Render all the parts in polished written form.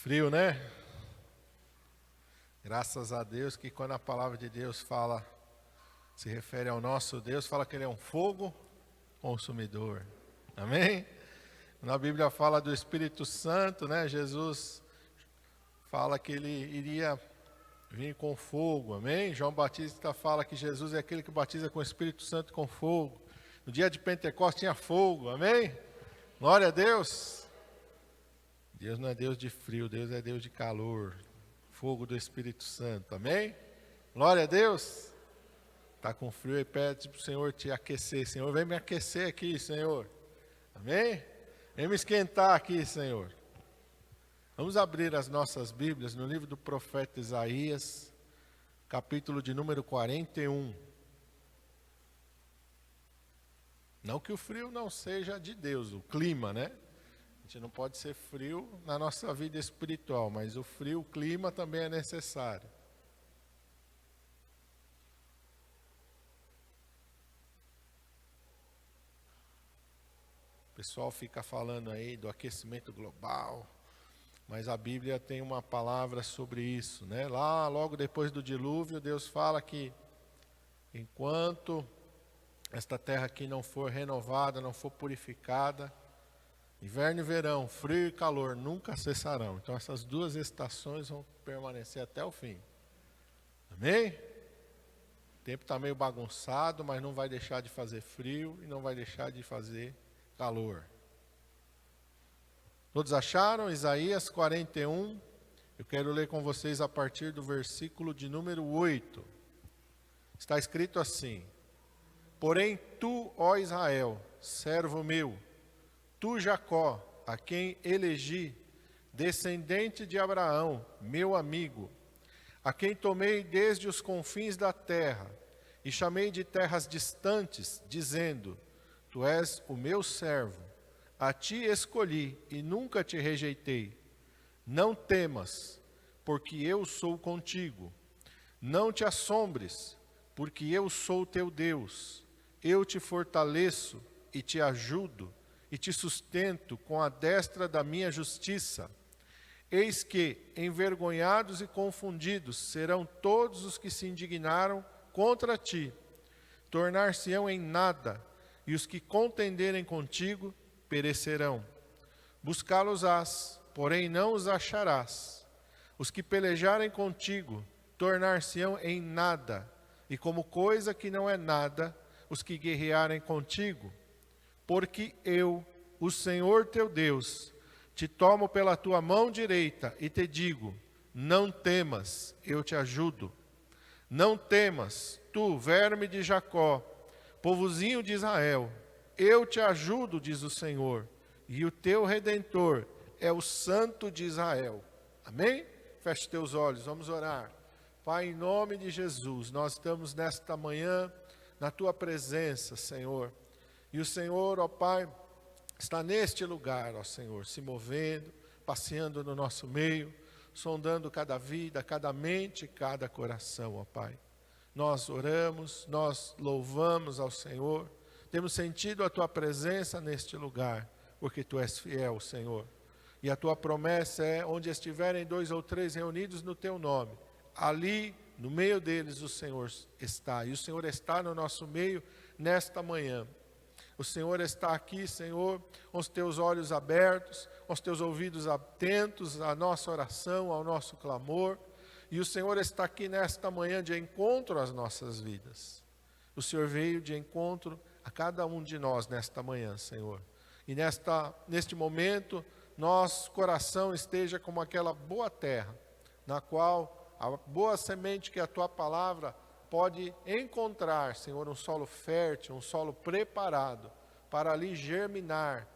Frio, né? Graças a Deus que quando a palavra de Deus fala, se refere ao nosso Deus, fala que Ele é um fogo consumidor. Amém? Na Bíblia fala do Espírito Santo, né? Jesus fala que Ele iria vir com fogo, amém? João Batista fala que Jesus é aquele que batiza com o Espírito Santo e com fogo. No dia de Pentecostes tinha fogo, amém? Glória a Deus. Deus não é Deus de frio, Deus é Deus de calor. Fogo do Espírito Santo, amém? Glória a Deus. Está com frio e pede para o Senhor te aquecer. Senhor, vem me aquecer aqui, Senhor. Amém? Vem me esquentar aqui, Senhor. Vamos abrir as nossas Bíblias no livro do profeta Isaías, capítulo de número 41. Não que o frio não seja de Deus, o clima, né? A gente não pode ser frio na nossa vida espiritual, mas o frio, o clima também é necessário. O pessoal fica falando aí do aquecimento global, mas a Bíblia tem uma palavra sobre isso, né? Lá, logo depois do dilúvio, Deus fala que enquanto esta terra aqui não for renovada, não for purificada, inverno e verão, frio e calor nunca cessarão. Então essas duas estações vão permanecer até o fim. Amém? O tempo está meio bagunçado, mas não vai deixar de fazer frio e não vai deixar de fazer calor. Todos acharam? Isaías 41. Eu quero ler com vocês a partir do versículo de número 8. Está escrito assim: Porém tu, ó Israel, servo meu, tu Jacó, a quem elegi, descendente de Abraão, meu amigo, a quem tomei desde os confins da terra, e chamei de terras distantes, dizendo: Tu és o meu servo, a ti escolhi e nunca te rejeitei. Não temas, porque eu sou contigo. Não te assombres, porque eu sou teu Deus. Eu te fortaleço e te ajudo e te sustento com a destra da minha justiça. Eis que, envergonhados e confundidos, serão todos os que se indignaram contra ti. Tornar-se-ão em nada, e os que contenderem contigo perecerão. Buscá-los-ás, porém não os acharás. Os que pelejarem contigo tornar-se-ão em nada, e como coisa que não é nada, os que guerrearem contigo. Porque eu, o Senhor teu Deus, te tomo pela tua mão direita e te digo: não temas, eu te ajudo. Não temas, tu, verme de Jacó, povozinho de Israel, eu te ajudo, diz o Senhor, e o teu Redentor é o Santo de Israel. Amém? Feche teus olhos, vamos orar. Pai, em nome de Jesus, nós estamos nesta manhã na tua presença, Senhor. E o Senhor, ó Pai, está neste lugar, ó Senhor, se movendo, passeando no nosso meio, sondando cada vida, cada mente, cada coração, ó Pai. Nós oramos, nós louvamos ao Senhor, temos sentido a tua presença neste lugar, porque tu és fiel, Senhor. E a tua promessa é: onde estiverem 2 ou 3 reunidos no teu nome, ali no meio deles o Senhor está. E o Senhor está no nosso meio nesta manhã. O Senhor está aqui, Senhor, com os teus olhos abertos, com os teus ouvidos atentos à nossa oração, ao nosso clamor. E o Senhor está aqui nesta manhã de encontro às nossas vidas. O Senhor veio de encontro a cada um de nós nesta manhã, Senhor. E neste momento, nosso coração esteja como aquela boa terra, na qual a boa semente que a tua palavra pode encontrar, Senhor, um solo fértil, um solo preparado para ali germinar,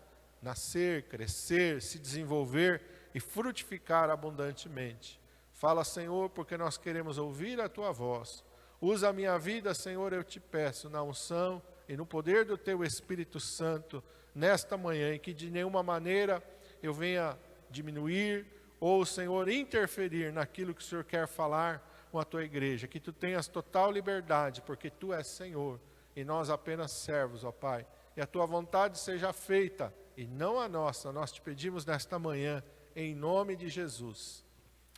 nascer, crescer, se desenvolver e frutificar abundantemente. Fala, Senhor, porque nós queremos ouvir a tua voz. Usa a minha vida, Senhor, eu te peço, na unção e no poder do teu Espírito Santo, nesta manhã, e que de nenhuma maneira eu venha diminuir ou, Senhor, interferir naquilo que o Senhor quer falar com a tua igreja. Que tu tenhas total liberdade, porque tu és Senhor e nós apenas servos, ó Pai. E a tua vontade seja feita e não a nossa. Nós te pedimos nesta manhã, em nome de Jesus.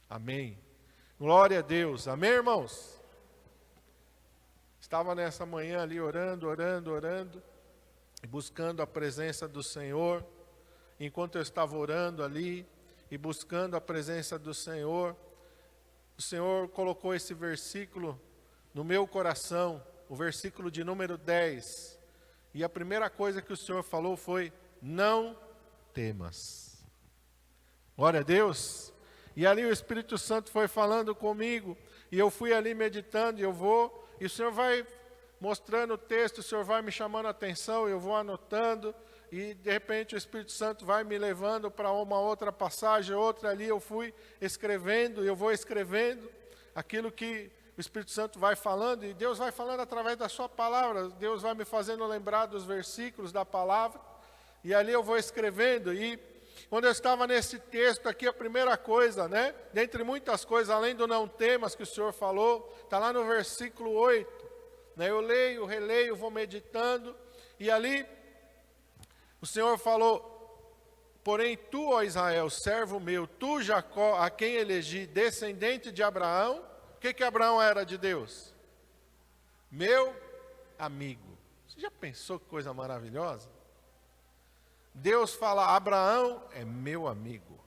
Amém. Glória a Deus. Amém, irmãos? Estava nessa manhã ali orando, e buscando a presença do Senhor. Enquanto eu estava orando ali e buscando a presença do Senhor, o Senhor colocou esse versículo no meu coração, o versículo de número 10. E a primeira coisa que o Senhor falou foi: não temas. Glória a Deus. E ali o Espírito Santo foi falando comigo, e eu fui ali meditando, e o Senhor vai mostrando o texto, o Senhor vai me chamando a atenção, eu vou anotando, e de repente o Espírito Santo vai me levando para uma outra passagem, outra ali, eu fui escrevendo, e eu vou escrevendo aquilo que o Espírito Santo vai falando, e Deus vai falando através da sua palavra, Deus vai me fazendo lembrar dos versículos da palavra, e ali eu vou escrevendo, e quando eu estava nesse texto aqui, a primeira coisa, dentre muitas coisas, além do não temas que o Senhor falou, está lá no versículo 8, eu leio, releio, vou meditando, e ali o Senhor falou: porém tu, ó Israel, servo meu, tu Jacó, a quem elegi, descendente de Abraão. O que Abraão era de Deus? Meu amigo. Você já pensou que coisa maravilhosa? Deus fala: Abraão é meu amigo.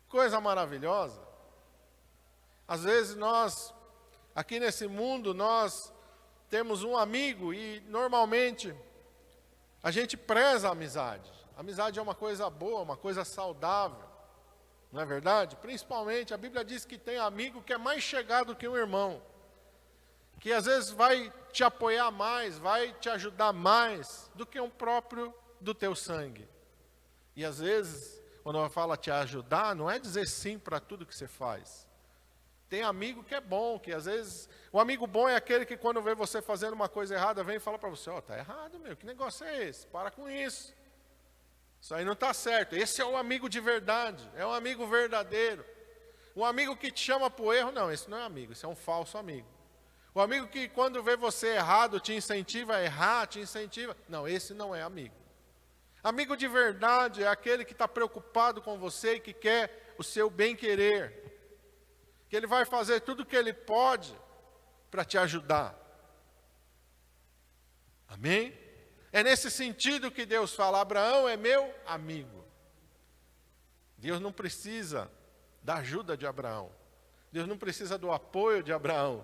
Coisa maravilhosa. Às vezes nós, aqui nesse mundo, nós temos um amigo e normalmente a gente preza a amizade. A amizade é uma coisa boa, uma coisa saudável. Não é verdade? Principalmente, a Bíblia diz que tem amigo que é mais chegado que um irmão. Que às vezes vai te apoiar mais, vai te ajudar mais do que um próprio do teu sangue. E às vezes, quando ela fala te ajudar, não é dizer sim para tudo que você faz. Tem amigo que é bom, que às vezes... O amigo bom é aquele que quando vê você fazendo uma coisa errada, vem e fala para você: tá errado, meu, que negócio é esse? Para com isso. Isso aí não está certo. Esse é o amigo de verdade, é um amigo verdadeiro. O amigo que te chama para o erro, não, esse não é amigo, esse é um falso amigo. O amigo que quando vê você errado, te incentiva a errar, te incentiva... Não, esse não é amigo. Amigo de verdade é aquele que está preocupado com você e que quer o seu bem-querer. Que ele vai fazer tudo o que ele pode para te ajudar. Amém? É nesse sentido que Deus fala: Abraão é meu amigo. Deus não precisa da ajuda de Abraão. Deus não precisa do apoio de Abraão.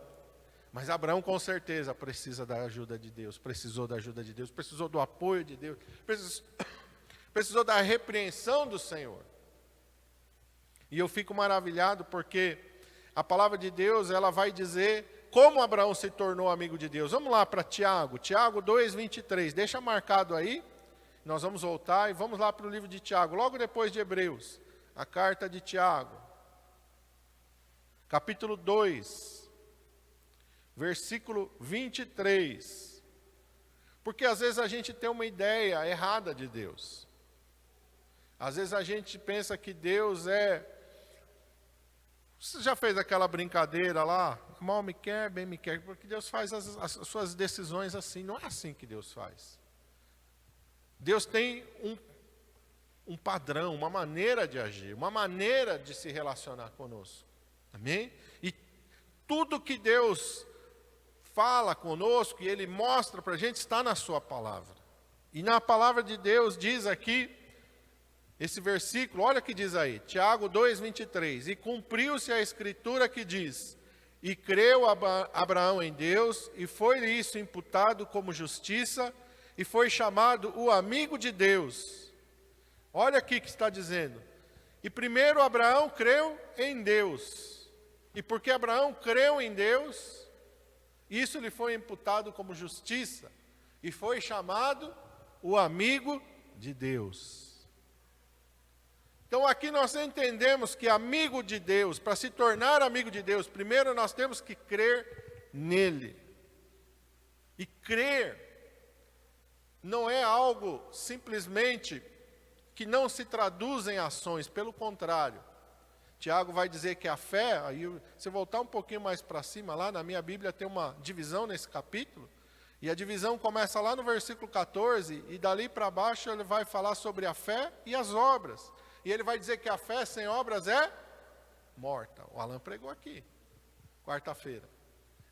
Mas Abraão com certeza precisa da ajuda de Deus, precisou da ajuda de Deus, precisou do apoio de Deus, precisou da repreensão do Senhor. E eu fico maravilhado porque a palavra de Deus, ela vai dizer como Abraão se tornou amigo de Deus. Vamos lá para Tiago 2:23, deixa marcado aí, nós vamos voltar e vamos lá para o livro de Tiago, logo depois de Hebreus, a carta de Tiago, capítulo 2. Versículo 23. Porque às vezes a gente tem uma ideia errada de Deus. Às vezes a gente pensa que Deus é... Você já fez aquela brincadeira lá? Mal me quer, bem me quer. Porque Deus faz as suas decisões assim. Não é assim que Deus faz. Deus tem um padrão, uma maneira de agir, uma maneira de se relacionar conosco. Amém? E tudo que Deus fala conosco e Ele mostra para a gente está na sua palavra. E na palavra de Deus diz aqui, esse versículo, olha o que diz aí, Tiago 2:23, e cumpriu-se a escritura que diz: e creu Abraão em Deus, e foi-lhe isso imputado como justiça, e foi chamado o amigo de Deus. Olha aqui que está dizendo, e primeiro Abraão creu em Deus, e porque Abraão creu em Deus, isso lhe foi imputado como justiça, e foi chamado o amigo de Deus. Então aqui nós entendemos que amigo de Deus, para se tornar amigo de Deus, primeiro nós temos que crer nele. E crer não é algo simplesmente que não se traduz em ações, pelo contrário. Tiago vai dizer que a fé, aí se voltar um pouquinho mais para cima, lá na minha Bíblia tem uma divisão nesse capítulo, e a divisão começa lá no versículo 14, e dali para baixo ele vai falar sobre a fé e as obras. E ele vai dizer que a fé sem obras é morta. O Alan pregou aqui, quarta-feira.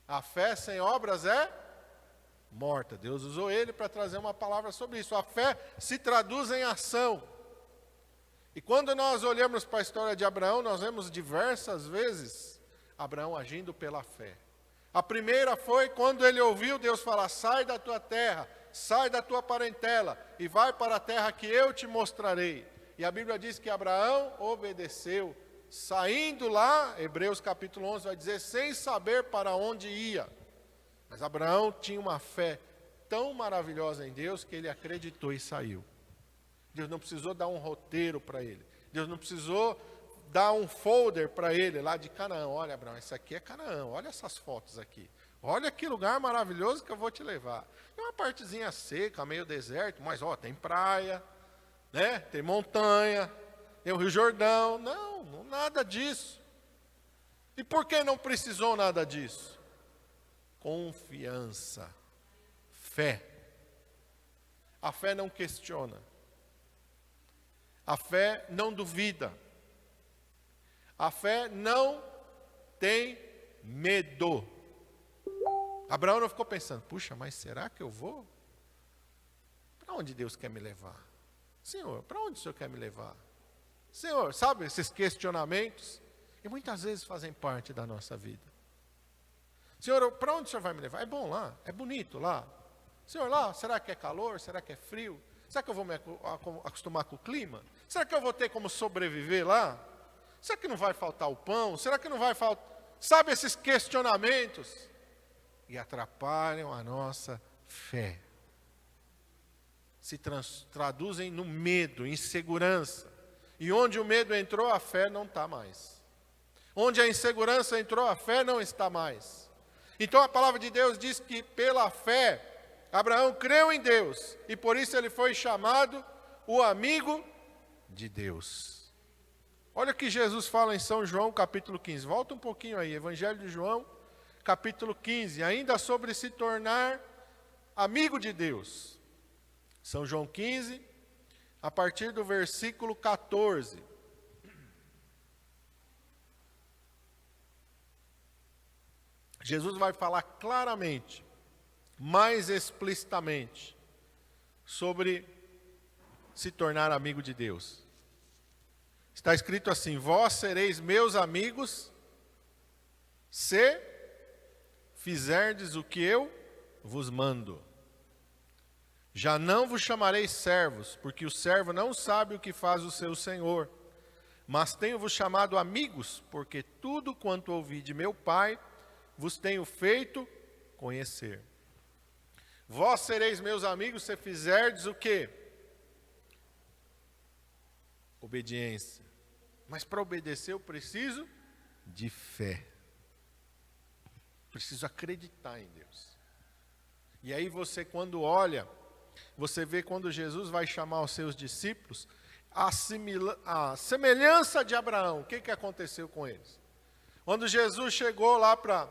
A fé sem obras é morta. Deus usou ele para trazer uma palavra sobre isso. A fé se traduz em ação. E quando nós olhamos para a história de Abraão, nós vemos diversas vezes Abraão agindo pela fé. A primeira foi quando ele ouviu Deus falar: sai da tua terra, sai da tua parentela e vai para a terra que eu te mostrarei. E a Bíblia diz que Abraão obedeceu, saindo lá, Hebreus capítulo 11 vai dizer, sem saber para onde ia. Mas Abraão tinha uma fé tão maravilhosa em Deus que ele acreditou e saiu. Deus não precisou dar um roteiro para ele. Deus não precisou dar um folder para ele lá de Canaã. Olha, Abraão, isso aqui é Canaã. Olha essas fotos aqui. Olha que lugar maravilhoso que eu vou te levar. Tem uma partezinha seca, meio deserto, mas tem praia, né? Tem montanha, tem o Rio Jordão. Não, nada disso. E por que não precisou nada disso? Confiança, fé. A fé não questiona. A fé não duvida. A fé não tem medo. Abraão não ficou pensando, puxa, mas será que eu vou? Para onde Deus quer me levar? Senhor, para onde o Senhor quer me levar? Senhor, sabe esses questionamentos? E muitas vezes fazem parte da nossa vida. Senhor, para onde o Senhor vai me levar? É bom lá, é bonito lá. Senhor, lá, será que é calor? Será que é frio? Será que eu vou me acostumar com o clima? Será que eu vou ter como sobreviver lá? Será que não vai faltar o pão? Será que não vai faltar... Sabe esses questionamentos? E atrapalham a nossa fé. Se traduzem no medo, insegurança. E onde o medo entrou, a fé não está mais. Onde a insegurança entrou, a fé não está mais. Então a palavra de Deus diz que pela fé, Abraão creu em Deus. E por isso ele foi chamado o amigo de Deus. Olha o que Jesus fala em São João capítulo 15. Volta um pouquinho aí, Evangelho de João capítulo 15. Ainda sobre se tornar amigo de Deus. São João 15, a partir do versículo 14. Jesus vai falar claramente, mais explicitamente, sobre se tornar amigo de Deus. Está escrito assim: vós sereis meus amigos, se fizerdes o que eu vos mando. Já não vos chamarei servos, porque o servo não sabe o que faz o seu senhor. Mas tenho-vos chamado amigos, porque tudo quanto ouvi de meu Pai, vos tenho feito conhecer. Vós sereis meus amigos se fizerdes o quê? Obediência. Mas para obedecer eu preciso de fé. Preciso acreditar em Deus. E aí você, quando olha, você vê quando Jesus vai chamar os seus discípulos, a semelhança de Abraão. O que aconteceu com eles? Quando Jesus chegou lá para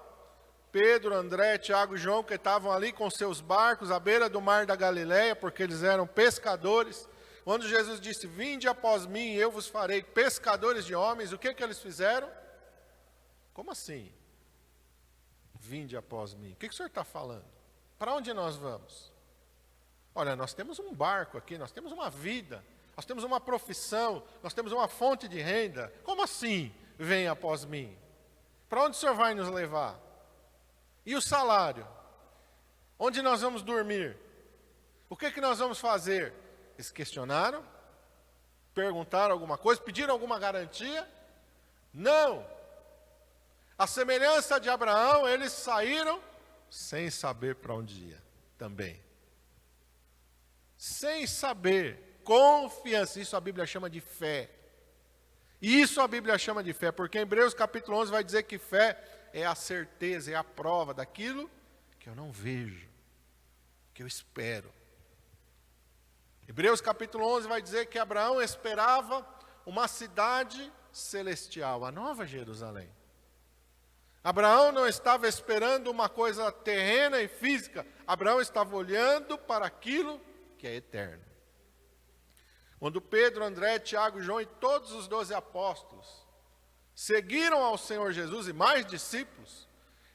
Pedro, André, Tiago e João, que estavam ali com seus barcos à beira do mar da Galileia, porque eles eram pescadores. Quando Jesus disse, vinde após mim, eu vos farei pescadores de homens, o que eles fizeram? Como assim? Vinde após mim. O que o senhor está falando? Para onde nós vamos? Olha, nós temos um barco aqui, nós temos uma vida, nós temos uma profissão, nós temos uma fonte de renda. Como assim, venha após mim? Para onde o senhor vai nos levar? E o salário? Onde nós vamos dormir? O que nós vamos fazer? Eles questionaram? Perguntaram alguma coisa? Pediram alguma garantia? Não! A semelhança de Abraão, eles saíram sem saber para onde ia também. Sem saber, confiança, isso a Bíblia chama de fé. Isso a Bíblia chama de fé, porque em Hebreus capítulo 11 vai dizer que fé é a certeza, é a prova daquilo que eu não vejo, que eu espero. Hebreus capítulo 11 vai dizer que Abraão esperava uma cidade celestial, a Nova Jerusalém. Abraão não estava esperando uma coisa terrena e física, Abraão estava olhando para aquilo que é eterno. Quando Pedro, André, Tiago, João e todos os 12 apóstolos seguiram ao Senhor Jesus e mais discípulos,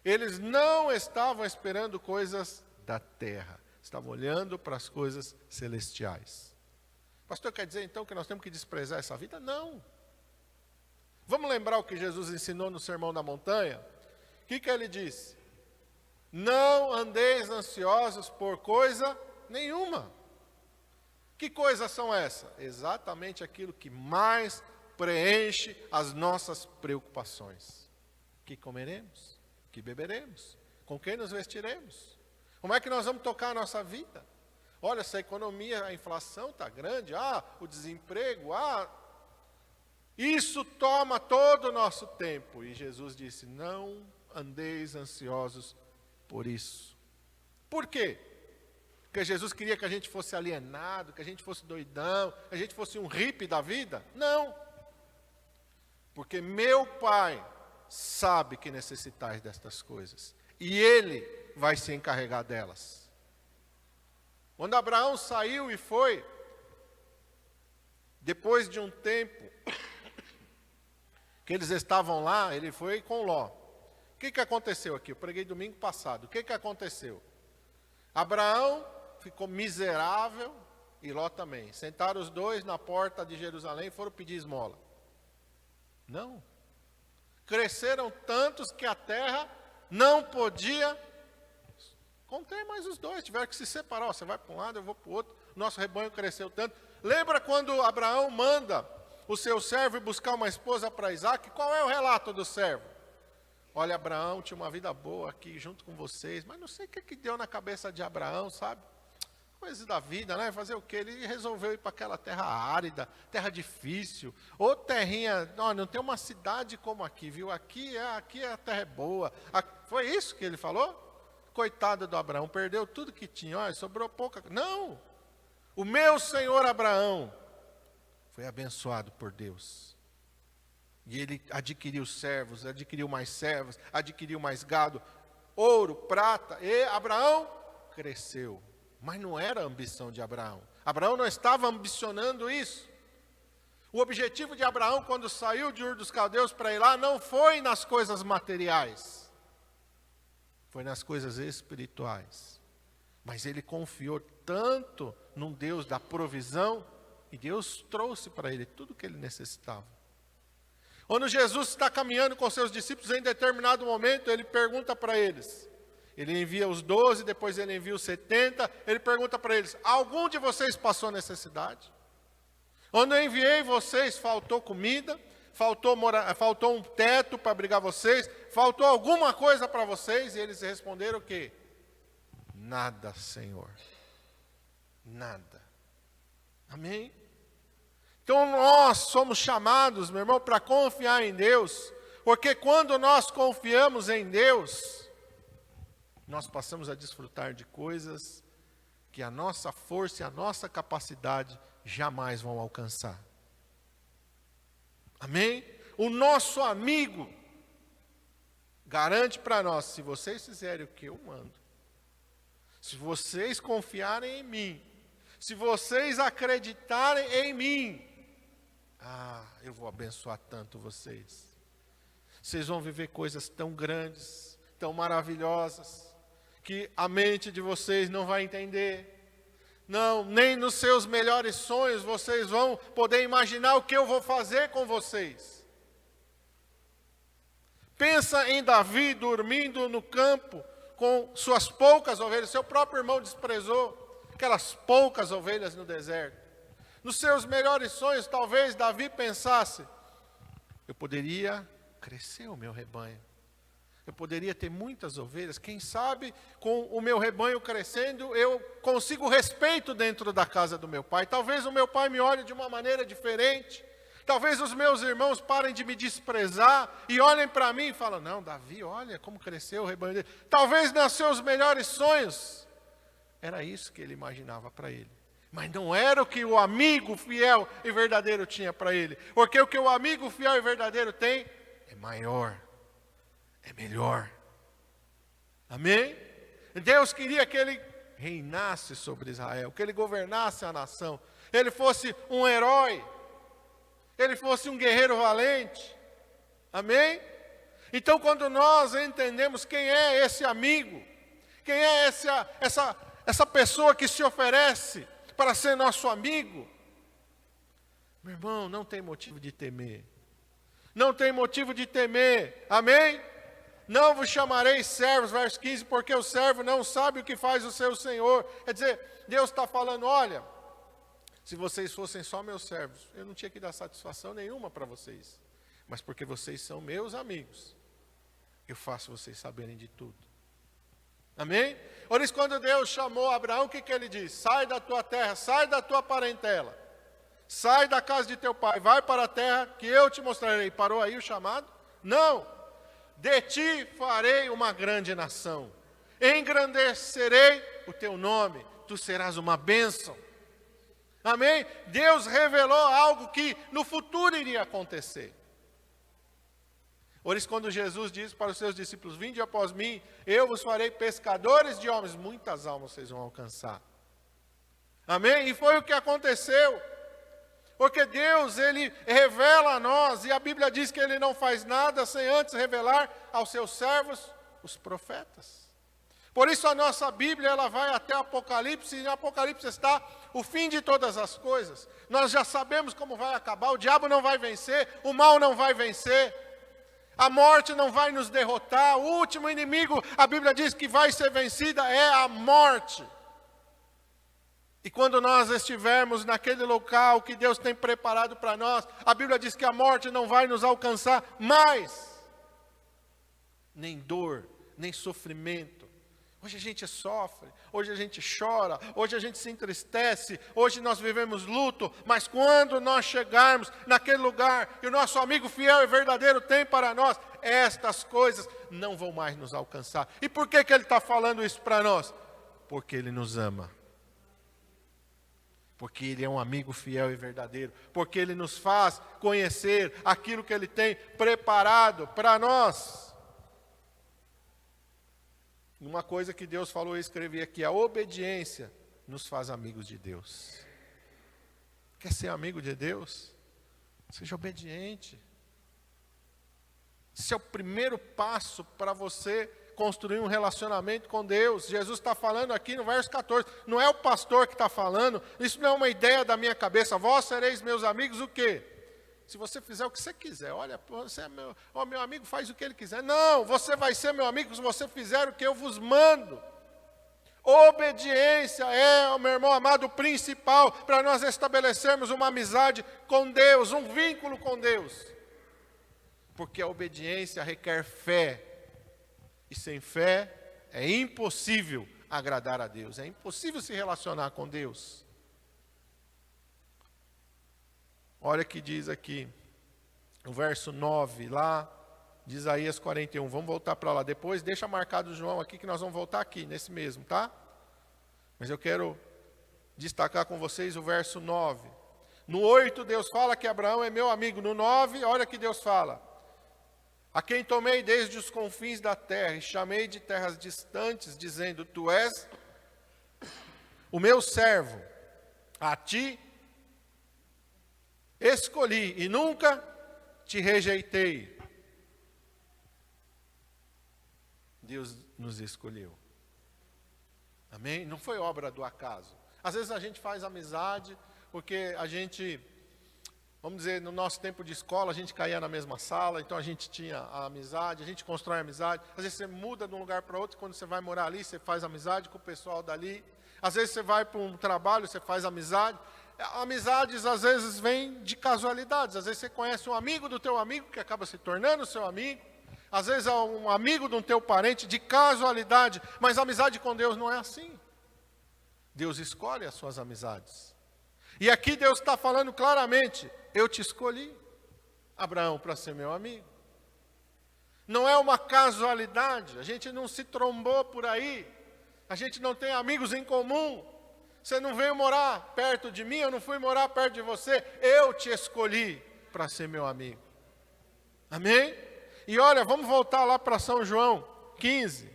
eles não estavam esperando coisas da terra, estavam olhando para as coisas celestiais. Pastor, quer dizer então que nós temos que desprezar essa vida? Não. Vamos lembrar o que Jesus ensinou no Sermão da Montanha? O que ele disse? Não andeis ansiosos por coisa nenhuma. Que coisas são essas? Exatamente aquilo que mais preenche as nossas preocupações. O que comeremos? O que beberemos? Com quem nos vestiremos? Como é que nós vamos tocar a nossa vida? Olha, essa economia, a inflação está grande, o desemprego, isso toma todo o nosso tempo. E Jesus disse, não andeis ansiosos por isso. Por quê? Porque Jesus queria que a gente fosse alienado, que a gente fosse doidão, que a gente fosse um hippie da vida? Não. Porque meu Pai sabe que necessitais destas coisas. E Ele vai se encarregar delas. Quando Abraão saiu e foi, depois de um tempo que eles estavam lá, ele foi com Ló. O que aconteceu aqui? Eu preguei domingo passado. O que aconteceu? Abraão ficou miserável e Ló também. Sentaram os dois na porta de Jerusalém e foram pedir esmola. Não. Cresceram tantos que a terra não podia conter mais os dois. Tiveram que se separar. Você vai para um lado, eu vou para o outro. Nosso rebanho cresceu tanto. Lembra quando Abraão manda o seu servo ir buscar uma esposa para Isaac? Qual é o relato do servo? Olha, Abraão tinha uma vida boa aqui junto com vocês, mas não sei o que deu na cabeça de Abraão, sabe? Coisas da vida, né? Fazer o quê? Ele resolveu ir para aquela terra árida, terra difícil, ou terrinha, não tem uma cidade como aqui, viu? Aqui a terra é boa. Foi isso que ele falou? Coitado do Abraão, perdeu tudo que tinha, olha, sobrou pouca. Não! O meu senhor Abraão foi abençoado por Deus. E ele adquiriu servos, adquiriu mais servos, adquiriu mais gado, ouro, prata, e Abraão cresceu. Mas não era a ambição de Abraão. Abraão não estava ambicionando isso. O objetivo de Abraão, quando saiu de Ur dos Caldeus para ir lá, não foi nas coisas materiais. Foi nas coisas espirituais. Mas ele confiou tanto num Deus da provisão, e Deus trouxe para ele tudo o que ele necessitava. Quando Jesus está caminhando com seus discípulos, em determinado momento, ele pergunta para eles. Ele envia os 12, depois ele envia os 70. Ele pergunta para eles, algum de vocês passou necessidade? Quando eu enviei vocês, faltou comida? Faltou um teto para abrigar vocês? Faltou alguma coisa para vocês? E eles responderam o quê? Nada, Senhor. Nada. Amém? Então nós somos chamados, meu irmão, para confiar em Deus, porque quando nós confiamos em Deus, nós passamos a desfrutar de coisas que a nossa força e a nossa capacidade jamais vão alcançar. Amém? O nosso amigo garante para nós, se vocês fizerem o que eu mando, se vocês confiarem em mim, se vocês acreditarem em mim, eu vou abençoar tanto vocês. Vocês vão viver coisas tão grandes, tão maravilhosas, que a mente de vocês não vai entender. Não, nem nos seus melhores sonhos vocês vão poder imaginar o que eu vou fazer com vocês. Pensa em Davi dormindo no campo com suas poucas ovelhas. Seu próprio irmão desprezou aquelas poucas ovelhas no deserto. Nos seus melhores sonhos, talvez Davi pensasse, eu poderia crescer o meu rebanho. Eu poderia ter muitas ovelhas. Quem sabe, com o meu rebanho crescendo, eu consigo respeito dentro da casa do meu pai. Talvez o meu pai me olhe de uma maneira diferente. Talvez os meus irmãos parem de me desprezar e olhem para mim e falem, não, Davi, olha como cresceu o rebanho dele. Talvez nos seus melhores sonhos, era isso que ele imaginava para ele. Mas não era o que o amigo fiel e verdadeiro tinha para ele. Porque o que o amigo fiel e verdadeiro tem é maior, é melhor. Amém? Deus queria que ele reinasse sobre Israel, que ele governasse a nação. ele fosse um herói, ele fosse um guerreiro valente. Amém? Então, quando nós entendemos quem é esse amigo, quem é essa pessoa que se oferece para ser nosso amigo, meu irmão, não tem motivo de temer. Não tem motivo de temer. Amém? Não vos chamarei servos, verso 15, porque o servo não sabe o que faz o seu senhor. Quer dizer, Deus está falando, olha, se vocês fossem só meus servos, eu não tinha que dar satisfação nenhuma para vocês. Mas porque vocês são meus amigos, eu faço vocês saberem de tudo. Amém? Por isso, quando Deus chamou Abraão, o que ele disse? Sai da tua terra, sai da tua parentela. Sai da casa de teu pai, vai para a terra que eu te mostrarei. Parou aí o chamado? Não. De ti farei uma grande nação. Engrandecerei o teu nome. Tu serás uma bênção. Amém? Deus revelou algo que no futuro iria acontecer. Por isso, quando Jesus disse para os seus discípulos, vinde após mim, eu vos farei pescadores de homens, muitas almas vocês vão alcançar. Amém? E foi o que aconteceu. Porque Deus, Ele revela a nós, e a Bíblia diz que Ele não faz nada sem antes revelar aos seus servos, os profetas. Por isso a nossa Bíblia, ela vai até Apocalipse, e em Apocalipse está o fim de todas as coisas. Nós já sabemos como vai acabar, o diabo não vai vencer, o mal não vai vencer. A morte não vai nos derrotar. O último inimigo, a Bíblia diz que vai ser vencida, é a morte. E quando nós estivermos naquele local que Deus tem preparado para nós, a Bíblia diz que a morte não vai nos alcançar mais. Nem dor, nem sofrimento. Hoje a gente sofre, hoje a gente chora, hoje a gente se entristece, hoje nós vivemos luto, mas quando nós chegarmos naquele lugar que o nosso amigo fiel e verdadeiro tem para nós, estas coisas não vão mais nos alcançar. E por que Ele está falando isso para nós? Porque Ele nos ama. Porque Ele é um amigo fiel e verdadeiro. Porque Ele nos faz conhecer aquilo que Ele tem preparado para nós. Uma coisa que Deus falou, eu escrevi aqui, a obediência nos faz amigos de Deus. Quer ser amigo de Deus? Seja obediente. Esse é o primeiro passo para você construir um relacionamento com Deus. Jesus está falando aqui no verso 14, não é o pastor que está falando, isso não é uma ideia da minha cabeça, vós sereis meus amigos o quê? Se você fizer o que você quiser, olha, você é meu amigo, faz o que ele quiser. Não, você vai ser meu amigo se você fizer o que eu vos mando. Obediência é, meu irmão amado, o principal para nós estabelecermos uma amizade com Deus, um vínculo com Deus. Porque a obediência requer fé. E sem fé é impossível agradar a Deus, é impossível se relacionar com Deus. Olha o que diz aqui, o verso 9, lá de Isaías 41. Vamos voltar para lá depois, deixa marcado o João aqui, que nós vamos voltar aqui, nesse mesmo, tá? Mas eu quero destacar com vocês o verso 9. No 8, Deus fala que Abraão é meu amigo. No 9, olha que Deus fala. A quem tomei desde os confins da terra e chamei de terras distantes, dizendo, tu és o meu servo, a ti escolhi e nunca te rejeitei. Deus nos escolheu. Amém? Não foi obra do acaso. Às vezes a gente faz amizade porque a gente, vamos dizer, no nosso tempo de escola a gente caía na mesma sala, então a gente tinha a amizade, a gente constrói amizade. Às vezes você muda de um lugar para outro, quando você vai morar ali, você faz amizade com o pessoal dali. Às vezes você vai para um trabalho, você faz amizade. Amizades às vezes vêm de casualidades. Às vezes você conhece um amigo do teu amigo que acaba se tornando seu amigo. Às vezes é um amigo de um teu parente de casualidade. Mas a amizade com Deus não é assim. Deus escolhe as suas amizades. E aqui Deus está falando claramente, eu te escolhi, Abraão, para ser meu amigo. Não é uma casualidade, a gente não se trombou por aí. A gente não tem amigos em comum. Você não veio morar perto de mim, eu não fui morar perto de você. Eu te escolhi para ser meu amigo. Amém? E olha, vamos voltar lá para São João 15.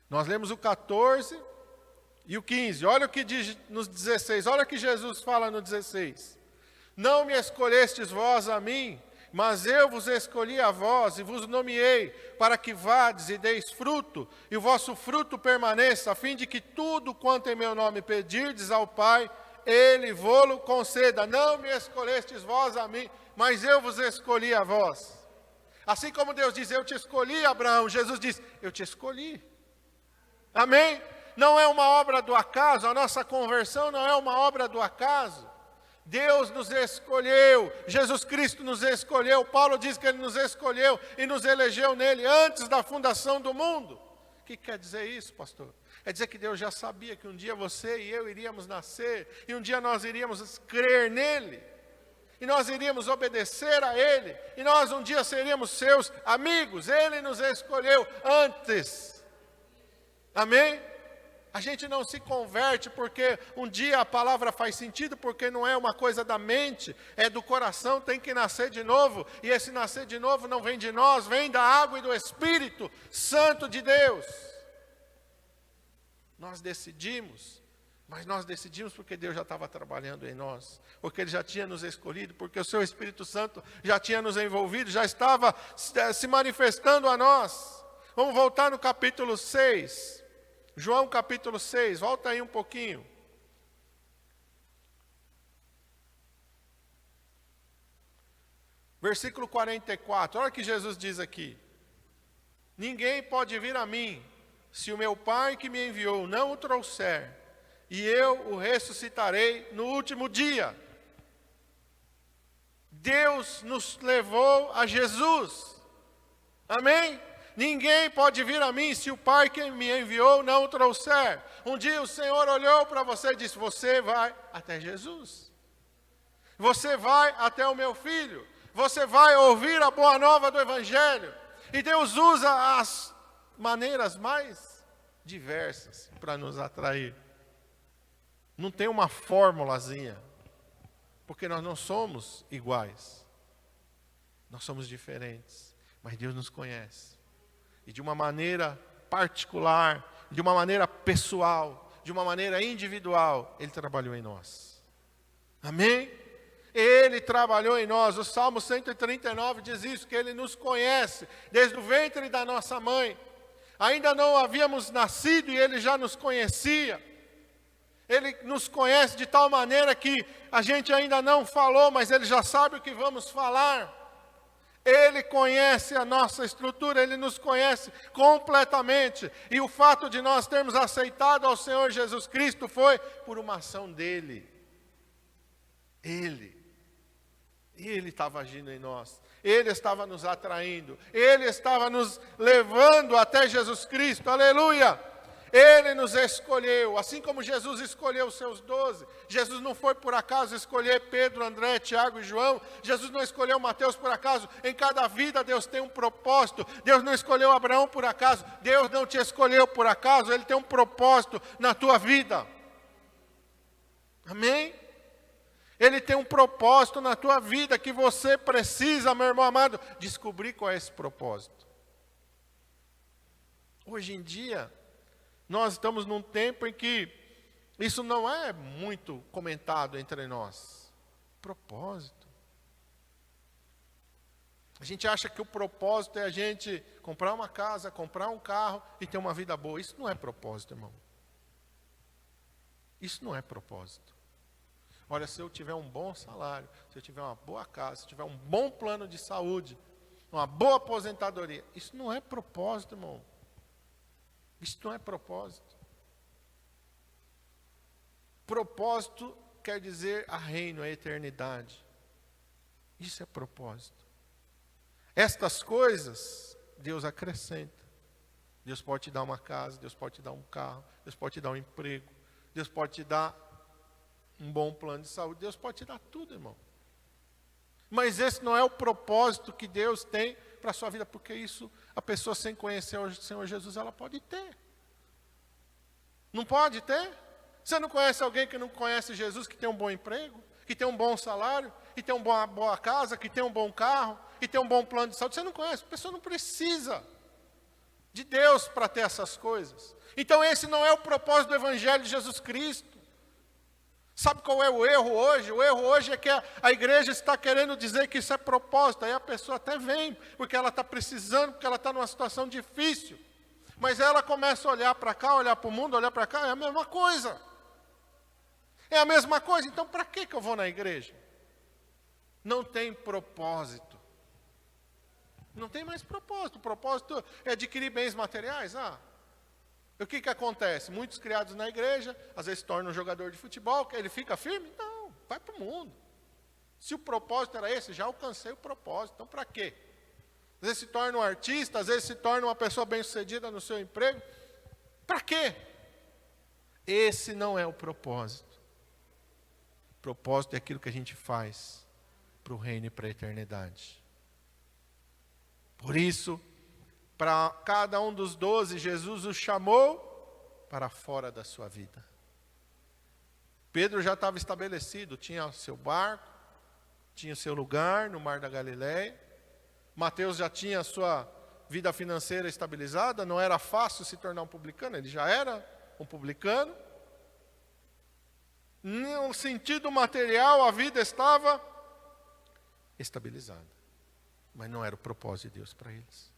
Nós lemos o 14 e o 15. Olha o que diz nos 16. Olha o que Jesus fala no 16. Não me escolhestes vós a mim, mas eu vos escolhi a vós e vos nomeei, para que vades e deis fruto, e o vosso fruto permaneça, a fim de que tudo quanto em meu nome pedirdes ao Pai, Ele vô-lo conceda. Não me escolhestes vós a mim, mas eu vos escolhi a vós. Assim como Deus diz, eu te escolhi, Abraão, Jesus diz, eu te escolhi. Amém? Não é uma obra do acaso, a nossa conversão não é uma obra do acaso. Deus nos escolheu, Jesus Cristo nos escolheu, Paulo diz que Ele nos escolheu e nos elegeu nele antes da fundação do mundo. O que quer dizer isso, pastor? Quer dizer que Deus já sabia que um dia você e eu iríamos nascer, e um dia nós iríamos crer nele, e nós iríamos obedecer a Ele, e nós um dia seríamos seus amigos. Ele nos escolheu antes. Amém? A gente não se converte porque um dia a palavra faz sentido, porque não é uma coisa da mente, é do coração, tem que nascer de novo. E esse nascer de novo não vem de nós, vem da água e do Espírito Santo de Deus. Nós decidimos, mas nós decidimos porque Deus já estava trabalhando em nós, porque Ele já tinha nos escolhido, porque o Seu Espírito Santo já tinha nos envolvido, já estava se manifestando a nós. Vamos voltar no capítulo 6. João capítulo 6, volta aí um pouquinho. Versículo 44, olha o que Jesus diz aqui. Ninguém pode vir a mim, se o meu Pai que me enviou não o trouxer, e eu o ressuscitarei no último dia. Deus nos levou a Jesus. Amém? Ninguém pode vir a mim se o Pai que me enviou não o trouxer. Um dia o Senhor olhou para você e disse, você vai até Jesus. Você vai até o meu filho. Você vai ouvir a boa nova do Evangelho. E Deus usa as maneiras mais diversas para nos atrair. Não tem uma formulazinha. Porque nós não somos iguais. Nós somos diferentes. Mas Deus nos conhece. E de uma maneira particular, de uma maneira pessoal, de uma maneira individual, Ele trabalhou em nós. Amém? Ele trabalhou em nós. O Salmo 139 diz isso, que Ele nos conhece desde o ventre da nossa mãe. Ainda não havíamos nascido e Ele já nos conhecia. Ele nos conhece de tal maneira que a gente ainda não falou, mas Ele já sabe o que vamos falar. Ele conhece a nossa estrutura, Ele nos conhece completamente. E o fato de nós termos aceitado ao Senhor Jesus Cristo foi por uma ação dEle. Ele estava agindo em nós. Ele estava nos atraindo. Ele estava nos levando até Jesus Cristo. Aleluia! Ele nos escolheu, assim como Jesus escolheu os seus 12. Jesus não foi por acaso escolher Pedro, André, Tiago e João. Jesus não escolheu Mateus por acaso. Em cada vida Deus tem um propósito. Deus não escolheu Abraão por acaso. Deus não te escolheu por acaso. Ele tem um propósito na tua vida. Amém? Ele tem um propósito na tua vida que você precisa, meu irmão amado, descobrir qual é esse propósito. Hoje em dia, nós estamos num tempo em que isso não é muito comentado entre nós. Propósito. A gente acha que o propósito é a gente comprar uma casa, comprar um carro e ter uma vida boa. Isso não é propósito, irmão. Isso não é propósito. Olha, se eu tiver um bom salário, se eu tiver uma boa casa, se eu tiver um bom plano de saúde, uma boa aposentadoria, isso não é propósito, irmão. Isso não é propósito. Propósito quer dizer a reino, a eternidade. Isso é propósito. Estas coisas, Deus acrescenta. Deus pode te dar uma casa, Deus pode te dar um carro, Deus pode te dar um emprego, Deus pode te dar um bom plano de saúde, Deus pode te dar tudo, irmão. Mas esse não é o propósito que Deus tem para a sua vida, porque isso, a pessoa sem conhecer o Senhor Jesus, ela pode ter. Não pode ter? Você não conhece alguém que não conhece Jesus, que tem um bom emprego, que tem um bom salário, que tem uma boa casa, que tem um bom carro, que tem um bom plano de saúde? Você não conhece, a pessoa não precisa de Deus para ter essas coisas. Então esse não é o propósito do Evangelho de Jesus Cristo. Sabe qual é o erro hoje? O erro hoje é que a igreja está querendo dizer que isso é propósito. Aí a pessoa até vem, porque ela está precisando, porque ela está numa situação difícil. Mas ela começa a olhar para cá, olhar para o mundo, olhar para cá, é a mesma coisa. É a mesma coisa, então para que eu vou na igreja? Não tem propósito. Não tem mais propósito. O propósito é adquirir bens materiais. O que acontece? Muitos criados na igreja, às vezes se torna um jogador de futebol, que ele fica firme? Não, vai para o mundo. Se o propósito era esse, já alcancei o propósito, então para quê? Às vezes se torna um artista, às vezes se torna uma pessoa bem-sucedida no seu emprego. Para quê? Esse não é o propósito. O propósito é aquilo que a gente faz para o reino e para a eternidade. Por isso, para cada um dos 12, Jesus os chamou para fora da sua vida. Pedro já estava estabelecido, tinha o seu barco, tinha o seu lugar no Mar da Galileia. Mateus já tinha a sua vida financeira estabilizada, não era fácil se tornar um publicano, ele já era um publicano. No sentido material, a vida estava estabilizada. Mas não era o propósito de Deus para eles.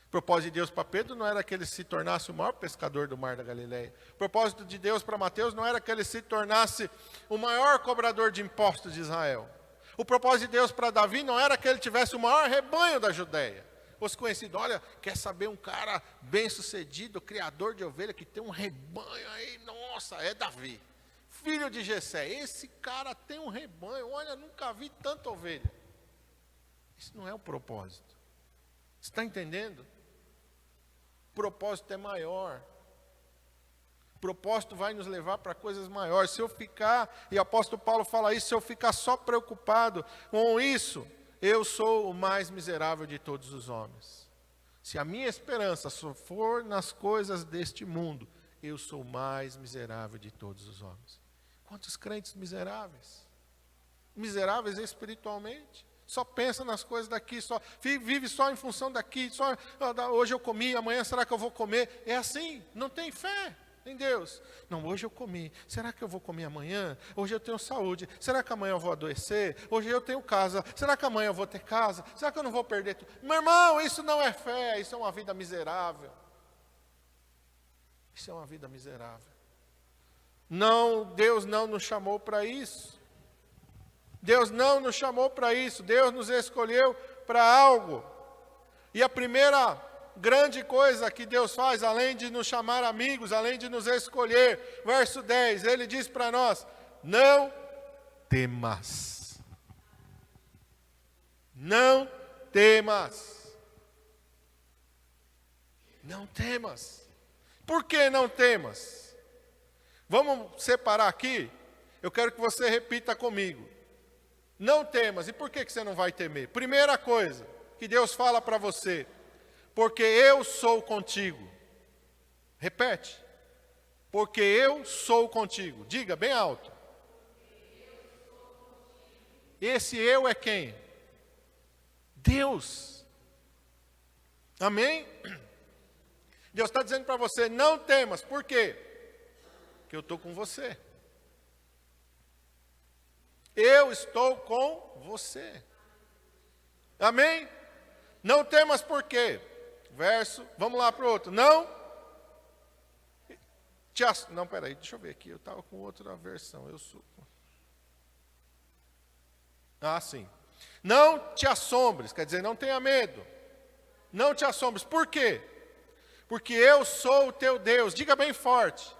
O propósito de Deus para Pedro não era que ele se tornasse o maior pescador do Mar da Galileia. O propósito de Deus para Mateus não era que ele se tornasse o maior cobrador de impostos de Israel. O propósito de Deus para Davi não era que ele tivesse o maior rebanho da Judéia. Fosse conhecido, olha, quer saber um cara bem-sucedido, criador de ovelha, que tem um rebanho aí, nossa, é Davi. Filho de Jessé, esse cara tem um rebanho, olha, nunca vi tanta ovelha. Isso não é o propósito. Você está entendendo? O propósito é maior. O propósito vai nos levar para coisas maiores. Se eu ficar, e o apóstolo Paulo fala isso, se eu ficar só preocupado com isso, eu sou o mais miserável de todos os homens. Se a minha esperança só for nas coisas deste mundo, eu sou o mais miserável de todos os homens. Quantos crentes miseráveis? Miseráveis espiritualmente. Só pensa nas coisas daqui, só vive só em função daqui, só hoje eu comi, amanhã será que eu vou comer? É assim, não tem fé em Deus. Não, hoje eu comi, será que eu vou comer amanhã? Hoje eu tenho saúde, será que amanhã eu vou adoecer? Hoje eu tenho casa, será que amanhã eu vou ter casa? Será que eu não vou perder tudo? Meu irmão, isso não é fé, isso é uma vida miserável. Isso é uma vida miserável. Não, Deus não nos chamou para isso. Deus não nos chamou para isso. Deus nos escolheu para algo. E a primeira grande coisa que Deus faz, além de nos chamar amigos, além de nos escolher, verso 10, Ele diz para nós, não temas. Não temas. Não temas. Por que não temas? Vamos separar aqui. Eu quero que você repita comigo. Não temas. E por que você não vai temer? Primeira coisa que Deus fala para você. Porque eu sou contigo. Repete. Porque eu sou contigo. Diga bem alto. Esse eu é quem? Deus. Amém? Deus está dizendo para você, não temas. Por quê? Porque eu estou com você. Eu estou com você. Amém? Não temas por quê? Vamos lá para o outro. Não, peraí, deixa eu ver aqui. Eu estava com outra versão. Sim. Não te assombres, quer dizer, não tenha medo. Não te assombres. Por quê? Porque eu sou o teu Deus. Diga bem forte.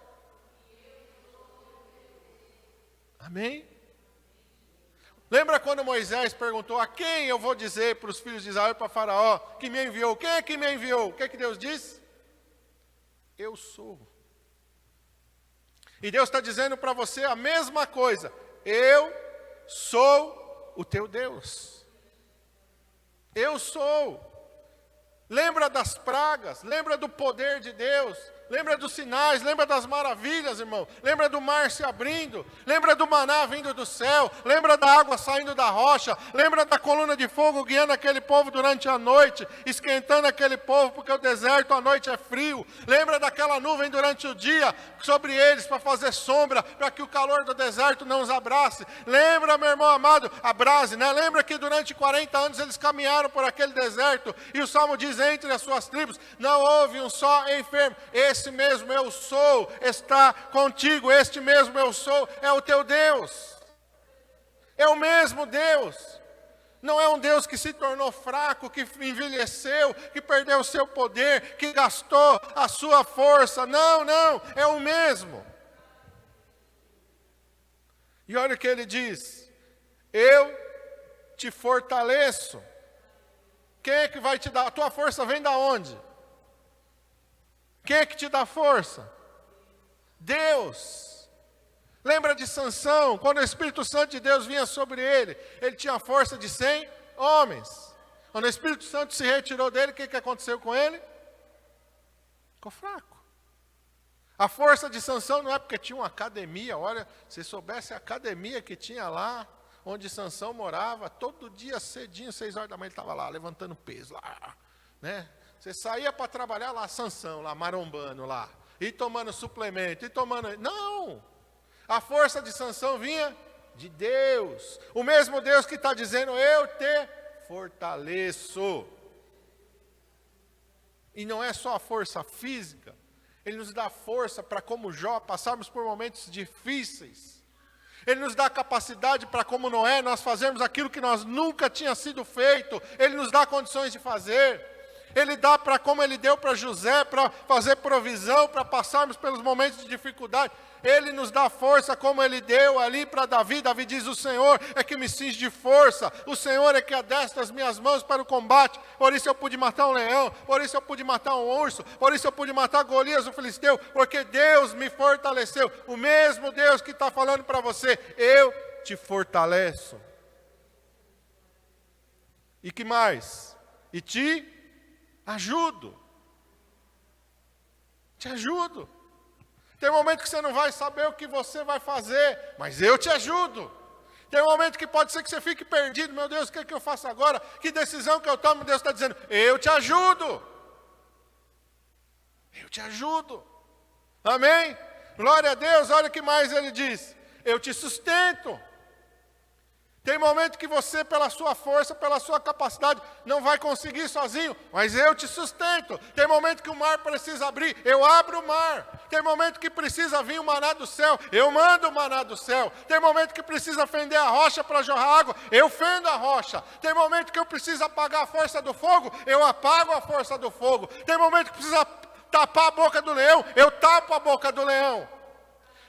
Amém? Lembra quando Moisés perguntou, a quem eu vou dizer para os filhos de Israel, para Faraó, que me enviou? Quem é que me enviou? O que é que Deus disse? Eu sou. E Deus está dizendo para você a mesma coisa. Eu sou o teu Deus. Eu sou. Lembra das pragas? Lembra do poder de Deus? Lembra dos sinais, lembra das maravilhas, irmão. Lembra do mar se abrindo, lembra do maná vindo do céu, lembra da água saindo da rocha, lembra da coluna de fogo guiando aquele povo durante a noite, esquentando aquele povo, porque o deserto à noite é frio. Lembra daquela nuvem durante o dia sobre eles para fazer sombra, para que o calor do deserto não os abrace. Lembra, meu irmão amado, abrase, né? Lembra que durante 40 anos eles caminharam por aquele deserto, e o Salmo diz, entre as suas tribos, não houve um só enfermo. Esse mesmo eu sou está contigo, este mesmo eu sou é o teu Deus. É o mesmo Deus. Não é um Deus que se tornou fraco, que envelheceu, que perdeu o seu poder, que gastou a sua força. Não, não, é o mesmo. E olha o que ele diz: eu te fortaleço. Quem é que vai te dar? A tua força vem da onde? Quem é que te dá força? Deus. Lembra de Sansão, quando o Espírito Santo de Deus vinha sobre ele, ele tinha a força de 100 homens. Quando o Espírito Santo se retirou dele, o que aconteceu com ele? Ficou fraco. A força de Sansão não é porque tinha uma academia, olha, se soubesse a academia que tinha lá, onde Sansão morava, todo dia cedinho, 6 horas da manhã ele estava lá, levantando peso, lá, né? Você saía para trabalhar lá, Sansão, lá, marombando lá, e tomando suplemento, e tomando... Não! A força de Sansão vinha de Deus. O mesmo Deus que está dizendo, eu te fortaleço. E não é só a força física, Ele nos dá força para, como Jó, passarmos por momentos difíceis. Ele nos dá a capacidade para, como Noé, nós fazermos aquilo que nós nunca tinha sido feito. Ele nos dá condições de fazer. Ele dá para, como Ele deu para José, para fazer provisão, para passarmos pelos momentos de dificuldade. Ele nos dá força, como Ele deu ali para Davi. Davi diz, o Senhor é que me cinge de força. O Senhor é que adestra as minhas mãos para o combate. Por isso eu pude matar um leão. Por isso eu pude matar um urso. Por isso eu pude matar Golias, o filisteu. Porque Deus me fortaleceu. O mesmo Deus que está falando para você, eu te fortaleço. E que mais? E te ajudo. Te ajudo. Tem momento que você não vai saber o que você vai fazer, mas eu te ajudo. Tem momento que pode ser que você fique perdido. Meu Deus, o que é que eu faço agora? Que decisão que eu tomo? Deus está dizendo, eu te ajudo. Eu te ajudo. Amém? Glória a Deus. Olha o que mais Ele diz. Eu te sustento. Tem momento que você, pela sua força, pela sua capacidade, não vai conseguir sozinho, mas eu te sustento. Tem momento que o mar precisa abrir, eu abro o mar. Tem momento que precisa vir o maná do céu, eu mando o maná do céu. Tem momento que precisa fender a rocha para jorrar água, eu fendo a rocha. Tem momento que eu preciso apagar a força do fogo, eu apago a força do fogo. Tem momento que precisa tapar a boca do leão, eu tapo a boca do leão.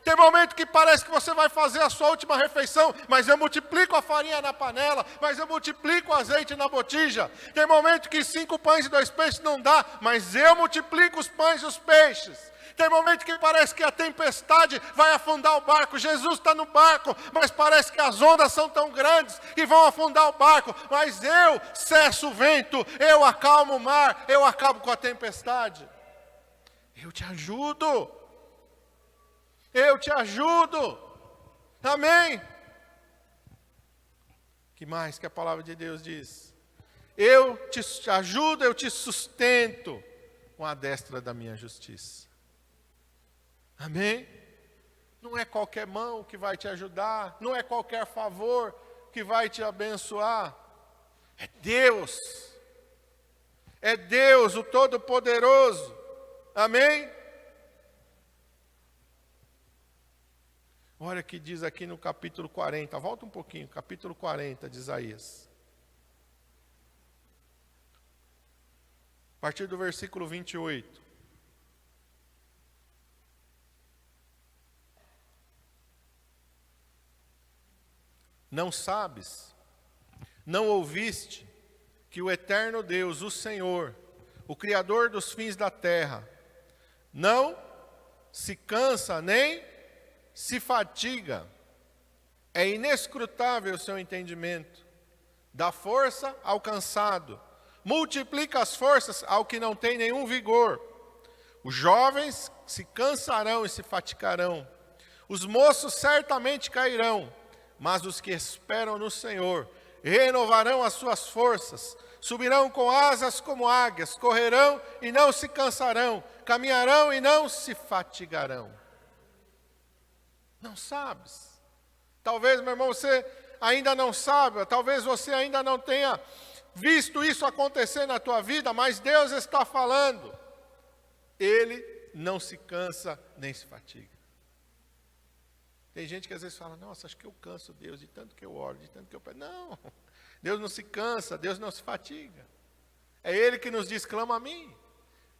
Tem momento que parece que você vai fazer a sua última refeição, mas eu multiplico a farinha na panela, mas eu multiplico o azeite na botija. Tem momento que 5 pães e 2 peixes não dá, mas eu multiplico os pães e os peixes. Tem momento que parece que a tempestade vai afundar o barco. Jesus está no barco, mas parece que as ondas são tão grandes que vão afundar o barco. Mas eu cesso o vento, eu acalmo o mar, eu acabo com a tempestade. Eu te ajudo. Eu te ajudo. Amém? Que mais que a palavra de Deus diz? Eu te ajudo, eu te sustento com a destra da minha justiça. Amém? Não é qualquer mão que vai te ajudar, não é qualquer favor que vai te abençoar. É Deus. É Deus, o Todo-Poderoso. Amém? Olha o que diz aqui no capítulo 40. Volta um pouquinho, capítulo 40 de Isaías. A partir do versículo 28. Não sabes, não ouviste, que o eterno Deus, o Senhor, o Criador dos fins da terra, não se cansa nem se fatiga, é inescrutável o seu entendimento, dá força ao cansado, multiplica as forças ao que não tem nenhum vigor. Os jovens se cansarão e se fatigarão. Os moços certamente cairão, mas os que esperam no Senhor renovarão as suas forças. Subirão com asas como águias, correrão e não se cansarão, caminharão e não se fatigarão. Não sabes. Talvez, meu irmão, você ainda não saiba, talvez você ainda não tenha visto isso acontecer na tua vida, mas Deus está falando. Ele não se cansa nem se fatiga. Tem gente que às vezes fala, nossa, acho que eu canso Deus de tanto que eu oro, de tanto que eu peço. Não, Deus não se cansa, Deus não se fatiga. É Ele que nos diz, clama a mim.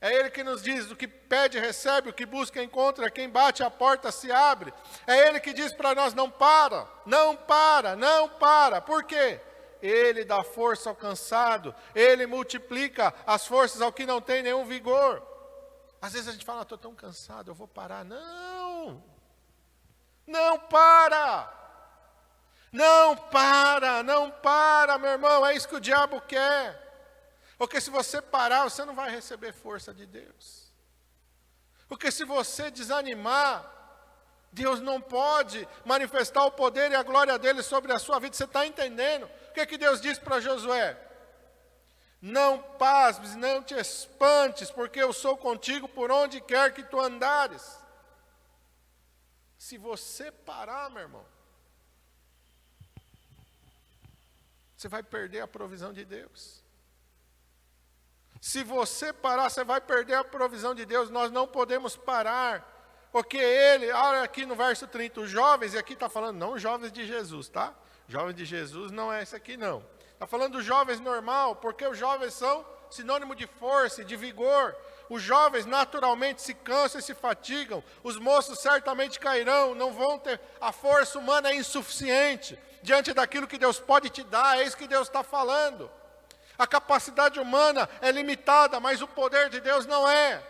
É Ele que nos diz, o que pede recebe, o que busca encontra, quem bate a porta se abre. É Ele que diz para nós, não para, não para, não para. Por quê? Ele dá força ao cansado, Ele multiplica as forças ao que não tem nenhum vigor. Às vezes a gente fala, estou tão cansado, eu vou parar. Não, não para. Não para, não para, meu irmão, é isso que o diabo quer. Porque se você parar, você não vai receber força de Deus. Porque se você desanimar, Deus não pode manifestar o poder e a glória dele sobre a sua vida. Você está entendendo? O que Deus disse para Josué? Não pasmes, não te espantes, porque eu sou contigo por onde quer que tu andares. Se você parar, meu irmão, você vai perder a provisão de Deus. Se você parar, você vai perder a provisão de Deus. Nós não podemos parar, porque Ele, olha aqui no verso 30, os jovens, e aqui está falando, não os jovens de Jesus, tá? Jovens de Jesus não é esse aqui não. Está falando dos jovens normal, porque os jovens são sinônimo de força e de vigor. Os jovens naturalmente se cansam e se fatigam. Os moços certamente cairão, não vão ter. A força humana é insuficiente diante daquilo que Deus pode te dar. É isso que Deus está falando. A capacidade humana é limitada, mas o poder de Deus não é.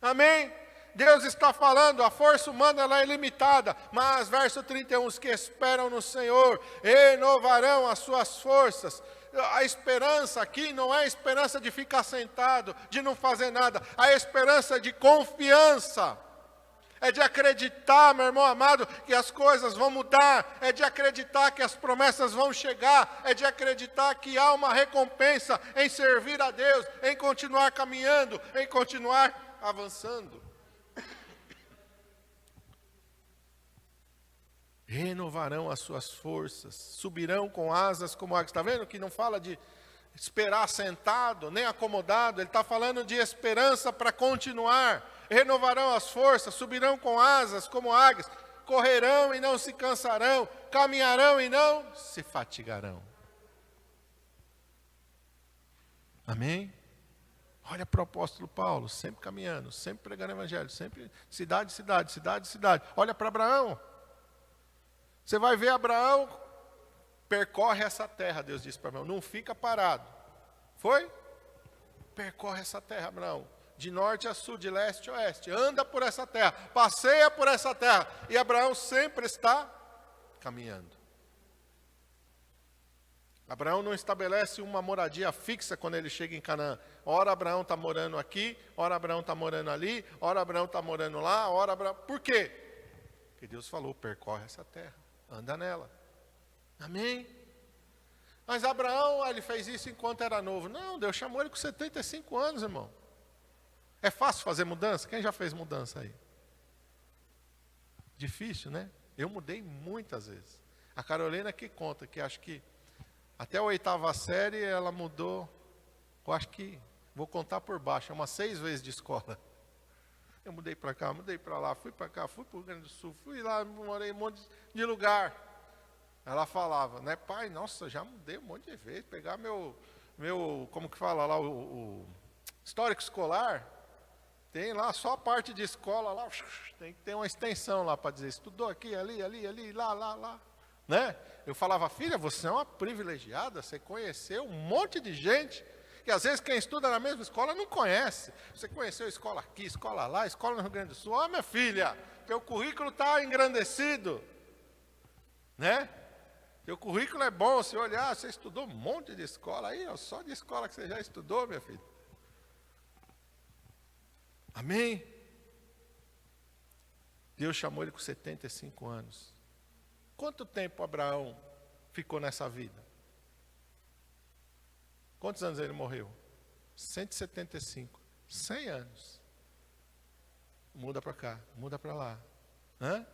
Amém? Deus está falando, a força humana ela é limitada, mas verso 31, os que esperam no Senhor renovarão as suas forças. A esperança aqui não é a esperança de ficar sentado, de não fazer nada. A esperança é de confiança. É de acreditar, meu irmão amado, que as coisas vão mudar. É de acreditar que as promessas vão chegar. É de acreditar que há uma recompensa em servir a Deus, em continuar caminhando, em continuar avançando. Renovarão as suas forças, subirão com asas como águias. Está vendo que não fala de esperar sentado, nem acomodado. Ele está falando de esperança para continuar. Renovarão as forças, subirão com asas como águias. Correrão e não se cansarão, caminharão e não se fatigarão. Amém? Olha para o apóstolo Paulo, sempre caminhando, sempre pregando o evangelho, sempre cidade, cidade, cidade, cidade. Olha para Abraão. Você vai ver Abraão, percorre essa terra, Deus disse para Abraão, não fica parado. Foi? Percorre essa terra, Abraão, de norte a sul, de leste a oeste, anda por essa terra, passeia por essa terra. E Abraão sempre está caminhando. Abraão não estabelece uma moradia fixa quando ele chega em Canaã. Ora Abraão está morando aqui, ora Abraão está morando ali, ora Abraão está morando lá, ora Abraão... Por quê? Porque Deus falou, percorre essa terra. Anda nela. Amém? Mas Abraão, ele fez isso enquanto era novo. Não, Deus chamou ele com 75 anos, irmão. É fácil fazer mudança? Quem já fez mudança aí? Difícil, né? Eu mudei muitas vezes. A Carolina que conta, que acho que até a 8ª série ela mudou, eu acho que, vou contar por baixo, umas 6 vezes de escola. Eu mudei para cá, mudei para lá, fui para cá, fui para o Rio Grande do Sul, fui lá, morei em um monte de lugar. Ela falava, né, pai, nossa, já mudei um monte de vezes, pegar meu como que fala lá, o histórico escolar, tem lá só a parte de escola lá, tem que ter uma extensão lá para dizer, estudou aqui, ali, lá, né? Eu falava, filha, você é uma privilegiada, você conheceu um monte de gente, que às vezes quem estuda na mesma escola não conhece. Você conheceu escola aqui, escola lá, escola no Rio Grande do Sul. Ó, minha filha, teu currículo está engrandecido. Né? Teu currículo é bom, se olhar, você estudou um monte de escola aí, ó, só de escola que você já estudou, minha filha. Amém? Deus chamou ele com 75 anos. Quanto tempo Abraão ficou nessa vida? Quantos anos ele morreu? 175. 100 anos. Muda para cá, muda para lá. Hã?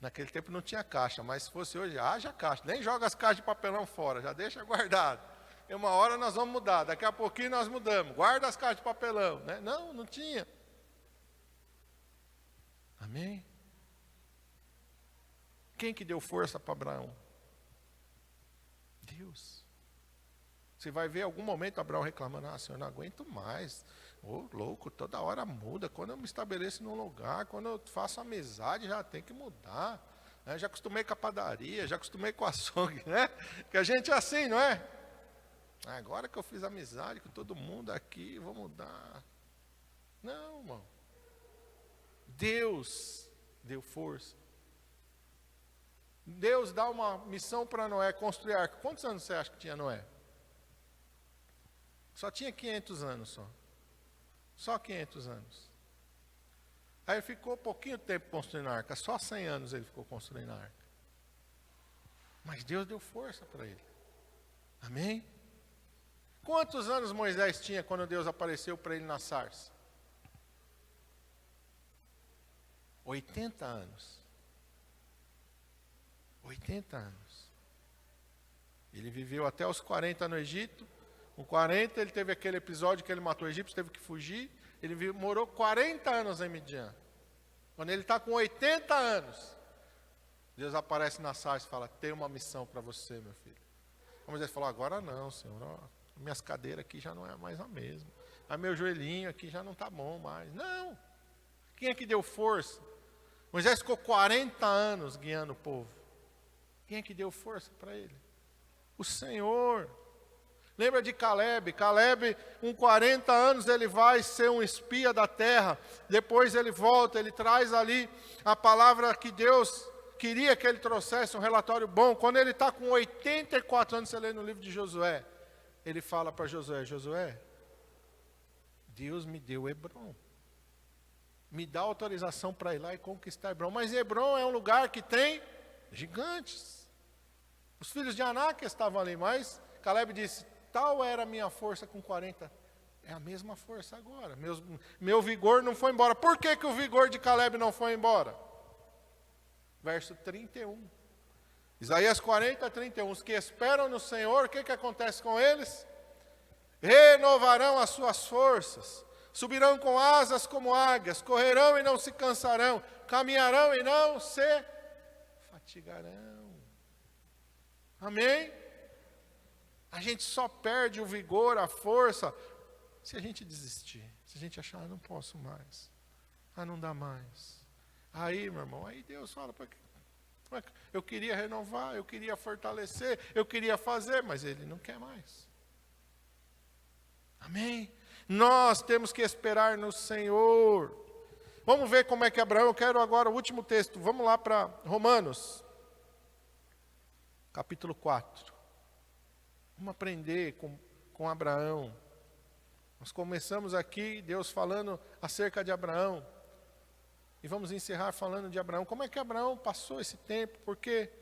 Naquele tempo não tinha caixa, mas se fosse hoje, haja caixa. Nem joga as caixas de papelão fora, já deixa guardado. E uma hora nós vamos mudar, daqui a pouquinho nós mudamos. Guarda as caixas de papelão. Né? Não tinha. Amém? Quem que deu força para Abraão? Deus. Você vai ver em algum momento Abraão reclamando, Senhor, não aguento mais. Louco, toda hora muda. Quando eu me estabeleço num lugar, quando eu faço amizade, já tem que mudar. Né? Já acostumei com a padaria, já acostumei com o açougue, né? Que a gente é assim, não é? Agora que eu fiz amizade com todo mundo aqui, vou mudar. Não, irmão. Deus deu força. Deus dá uma missão para Noé, construir arca. Quantos anos você acha que tinha Noé? Só tinha 500 anos só. Só 500 anos. Aí ficou pouquinho tempo construindo a arca. Só 100 anos ele ficou construindo a arca. Mas Deus deu força para ele. Amém? Quantos anos Moisés tinha quando Deus apareceu para ele na sarça? 80 anos. 80 anos. Ele viveu até os 40 no Egito. Com 40 ele teve aquele episódio que ele matou o egípcio, teve que fugir. Ele morou 40 anos em Midian. Quando ele está com 80 anos, Deus aparece na sarça e fala, tem uma missão para você, meu filho. Moisés falou, agora não, Senhor. Minhas cadeiras aqui já não é mais a mesma. Meu joelhinho aqui já não está bom mais. Não. Quem é que deu força? Moisés ficou 40 anos guiando o povo. Quem é que deu força para ele? O Senhor. Lembra de Caleb? Caleb, com 40 anos, ele vai ser um espia da terra. Depois ele volta, ele traz ali a palavra que Deus queria que ele trouxesse, um relatório bom. Quando ele está com 84 anos, você lê no livro de Josué, ele fala para Josué, Josué, Deus me deu Hebrom. Me dá autorização para ir lá e conquistar Hebrom. Mas Hebrom é um lugar que tem gigantes. Os filhos de Anak estavam ali, mas Caleb disse, tal era a minha força com 40. É a mesma força agora. Meu vigor não foi embora. Por que o vigor de Caleb não foi embora? Verso 31. Isaías 40, 31. Os que esperam no Senhor, o que acontece com eles? Renovarão as suas forças. Subirão com asas como águias. Correrão e não se cansarão. Caminharão e não se fatigarão. Amém? A gente só perde o vigor, a força, se a gente desistir. Se a gente achar, não posso mais. Não dá mais. Aí, meu irmão, aí Deus fala, eu queria renovar, eu queria fortalecer, eu queria fazer, mas Ele não quer mais. Amém? Nós temos que esperar no Senhor. Vamos ver como é que Abraão, eu quero agora o último texto. Vamos lá para Romanos, capítulo 4. Vamos aprender com Abraão. Nós começamos aqui, Deus falando acerca de Abraão. E vamos encerrar falando de Abraão. Como é que Abraão passou esse tempo? Porque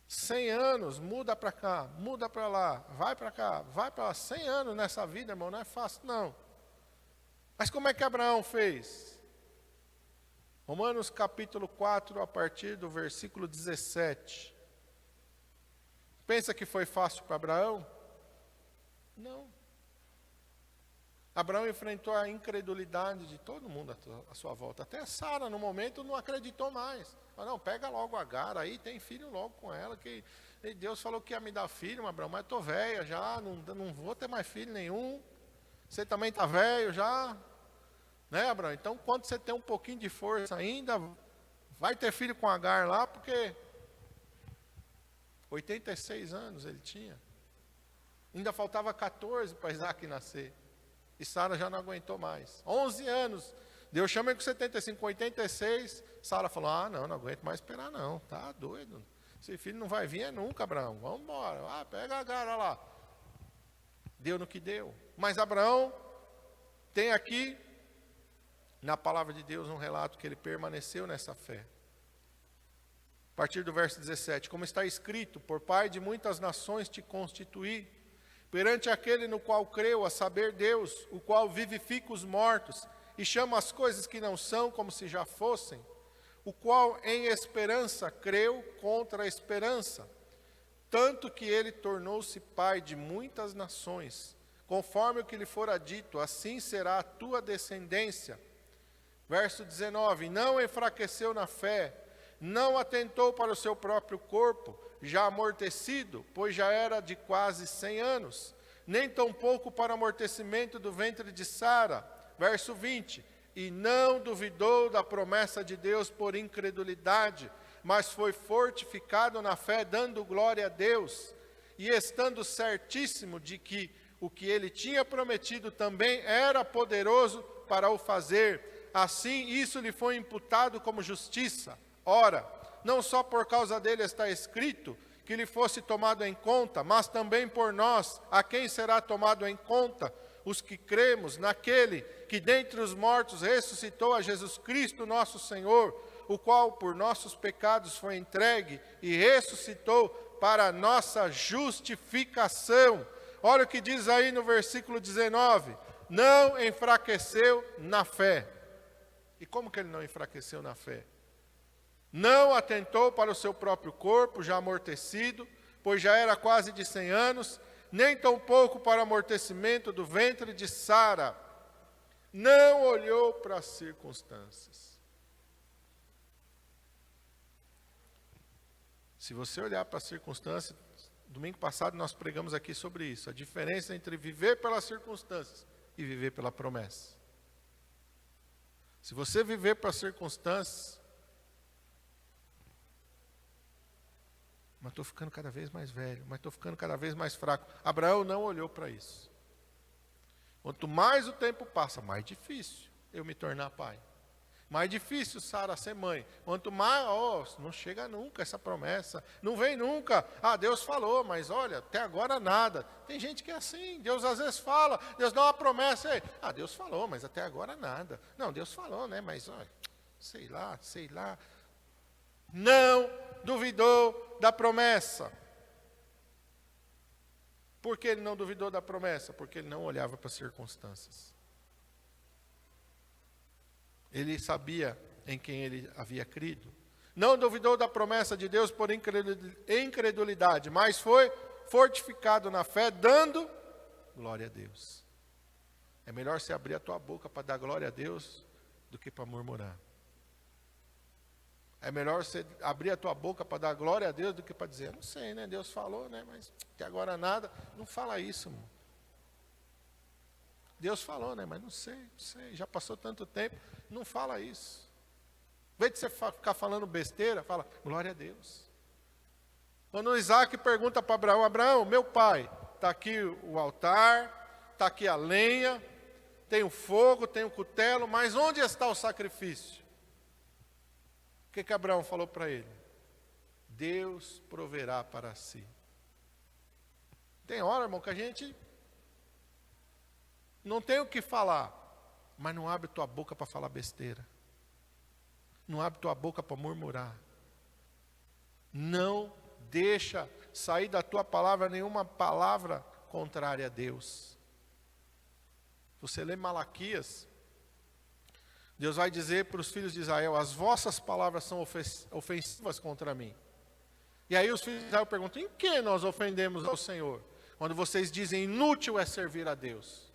100 anos, muda para cá, muda para lá, vai para cá, vai para lá. 100 anos nessa vida, irmão, não é fácil, não. Mas como é que Abraão fez? Romanos capítulo 4, a partir do versículo 17. Pensa que foi fácil para Abraão? Não. Abraão enfrentou a incredulidade de todo mundo à sua volta. Até Sara, no momento, não acreditou mais. Falou, não, pega logo Agar aí, tem filho logo com ela. Que Deus falou que ia me dar filho, Abraão, mas estou velha já, não vou ter mais filho nenhum. Você também está velho já. Né, Abraão? Então, quando você tem um pouquinho de força ainda, vai ter filho com Agar lá, porque 86 anos ele tinha. Ainda faltava 14 para Isaac nascer. E Sara já não aguentou mais. 11 anos. Deus chama ele com 75, com 86. Sara falou, não aguento mais esperar não. Tá doido. Esse filho não vai vir nunca, Abraão. Vamos embora. Pega Agar, olha lá. Deu no que deu. Mas Abraão Tem aqui, na palavra de Deus, um relato que ele permaneceu nessa fé. A partir do verso 17, como está escrito, por pai de muitas nações te constituí, perante aquele no qual creu, a saber Deus, o qual vivifica os mortos, e chama as coisas que não são como se já fossem, o qual em esperança creu contra a esperança, tanto que ele tornou-se pai de muitas nações, conforme o que lhe fora dito, assim será a tua descendência. Verso 19, não enfraqueceu na fé, não atentou para o seu próprio corpo, já amortecido, pois já era de quase 100 anos, nem tampouco para o amortecimento do ventre de Sara. Verso 20, e não duvidou da promessa de Deus por incredulidade, mas foi fortificado na fé, dando glória a Deus, e estando certíssimo de que o que ele tinha prometido também era poderoso para o fazer. Assim, isso lhe foi imputado como justiça. Ora, não só por causa dele está escrito que lhe fosse tomado em conta, mas também por nós, a quem será tomado em conta, os que cremos naquele que dentre os mortos ressuscitou a Jesus Cristo nosso Senhor, o qual por nossos pecados foi entregue e ressuscitou para a nossa justificação. Olha o que diz aí no versículo 19, não enfraqueceu na fé. E como que ele não enfraqueceu na fé? Não atentou para o seu próprio corpo, já amortecido, pois já era quase de 100 anos, nem tampouco para o amortecimento do ventre de Sara. Não olhou para as circunstâncias. Se você olhar para as circunstâncias, domingo passado nós pregamos aqui sobre isso, a diferença entre viver pelas circunstâncias e viver pela promessa. Se você viver pelas circunstâncias, mas estou ficando cada vez mais velho, mas estou ficando cada vez mais fraco. Abraão não olhou para isso. Quanto mais o tempo passa, mais difícil eu me tornar pai. Mais difícil Sara ser mãe. Quanto mais, não chega nunca essa promessa. Não vem nunca. Deus falou, mas olha, até agora nada. Tem gente que é assim, Deus às vezes fala, Deus dá uma promessa aí. Deus falou, mas até agora nada. Não, Deus falou, né, mas olha, sei lá. Não duvidou da promessa. Por que ele não duvidou da promessa? Porque ele não olhava para as circunstâncias. Ele sabia em quem ele havia crido. Não duvidou da promessa de Deus por incredulidade, mas foi fortificado na fé, dando glória a Deus. É melhor você abrir a tua boca para dar glória a Deus do que para murmurar. É melhor você abrir a tua boca para dar glória a Deus do que para dizer, não sei, né? Deus falou, né? Mas até agora nada. Não fala isso, irmão. Deus falou, né? Mas não sei, já passou tanto tempo. Não fala isso. Em vez de você ficar falando besteira, fala, glória a Deus. Quando Isaac pergunta para Abraão, Abraão, meu pai, está aqui o altar, está aqui a lenha, tem o fogo, tem o cutelo, mas onde está o sacrifício? O que Abraão falou para ele? Deus proverá para si. Tem hora, irmão, que a gente não tem o que falar, mas não abre tua boca para falar besteira. Não abre tua boca para murmurar. Não deixa sair da tua palavra nenhuma palavra contrária a Deus. Você lê Malaquias, Deus vai dizer para os filhos de Israel, as vossas palavras são ofensivas contra mim. E aí os filhos de Israel perguntam, em que nós ofendemos ao Senhor? Quando vocês dizem, inútil é servir a Deus.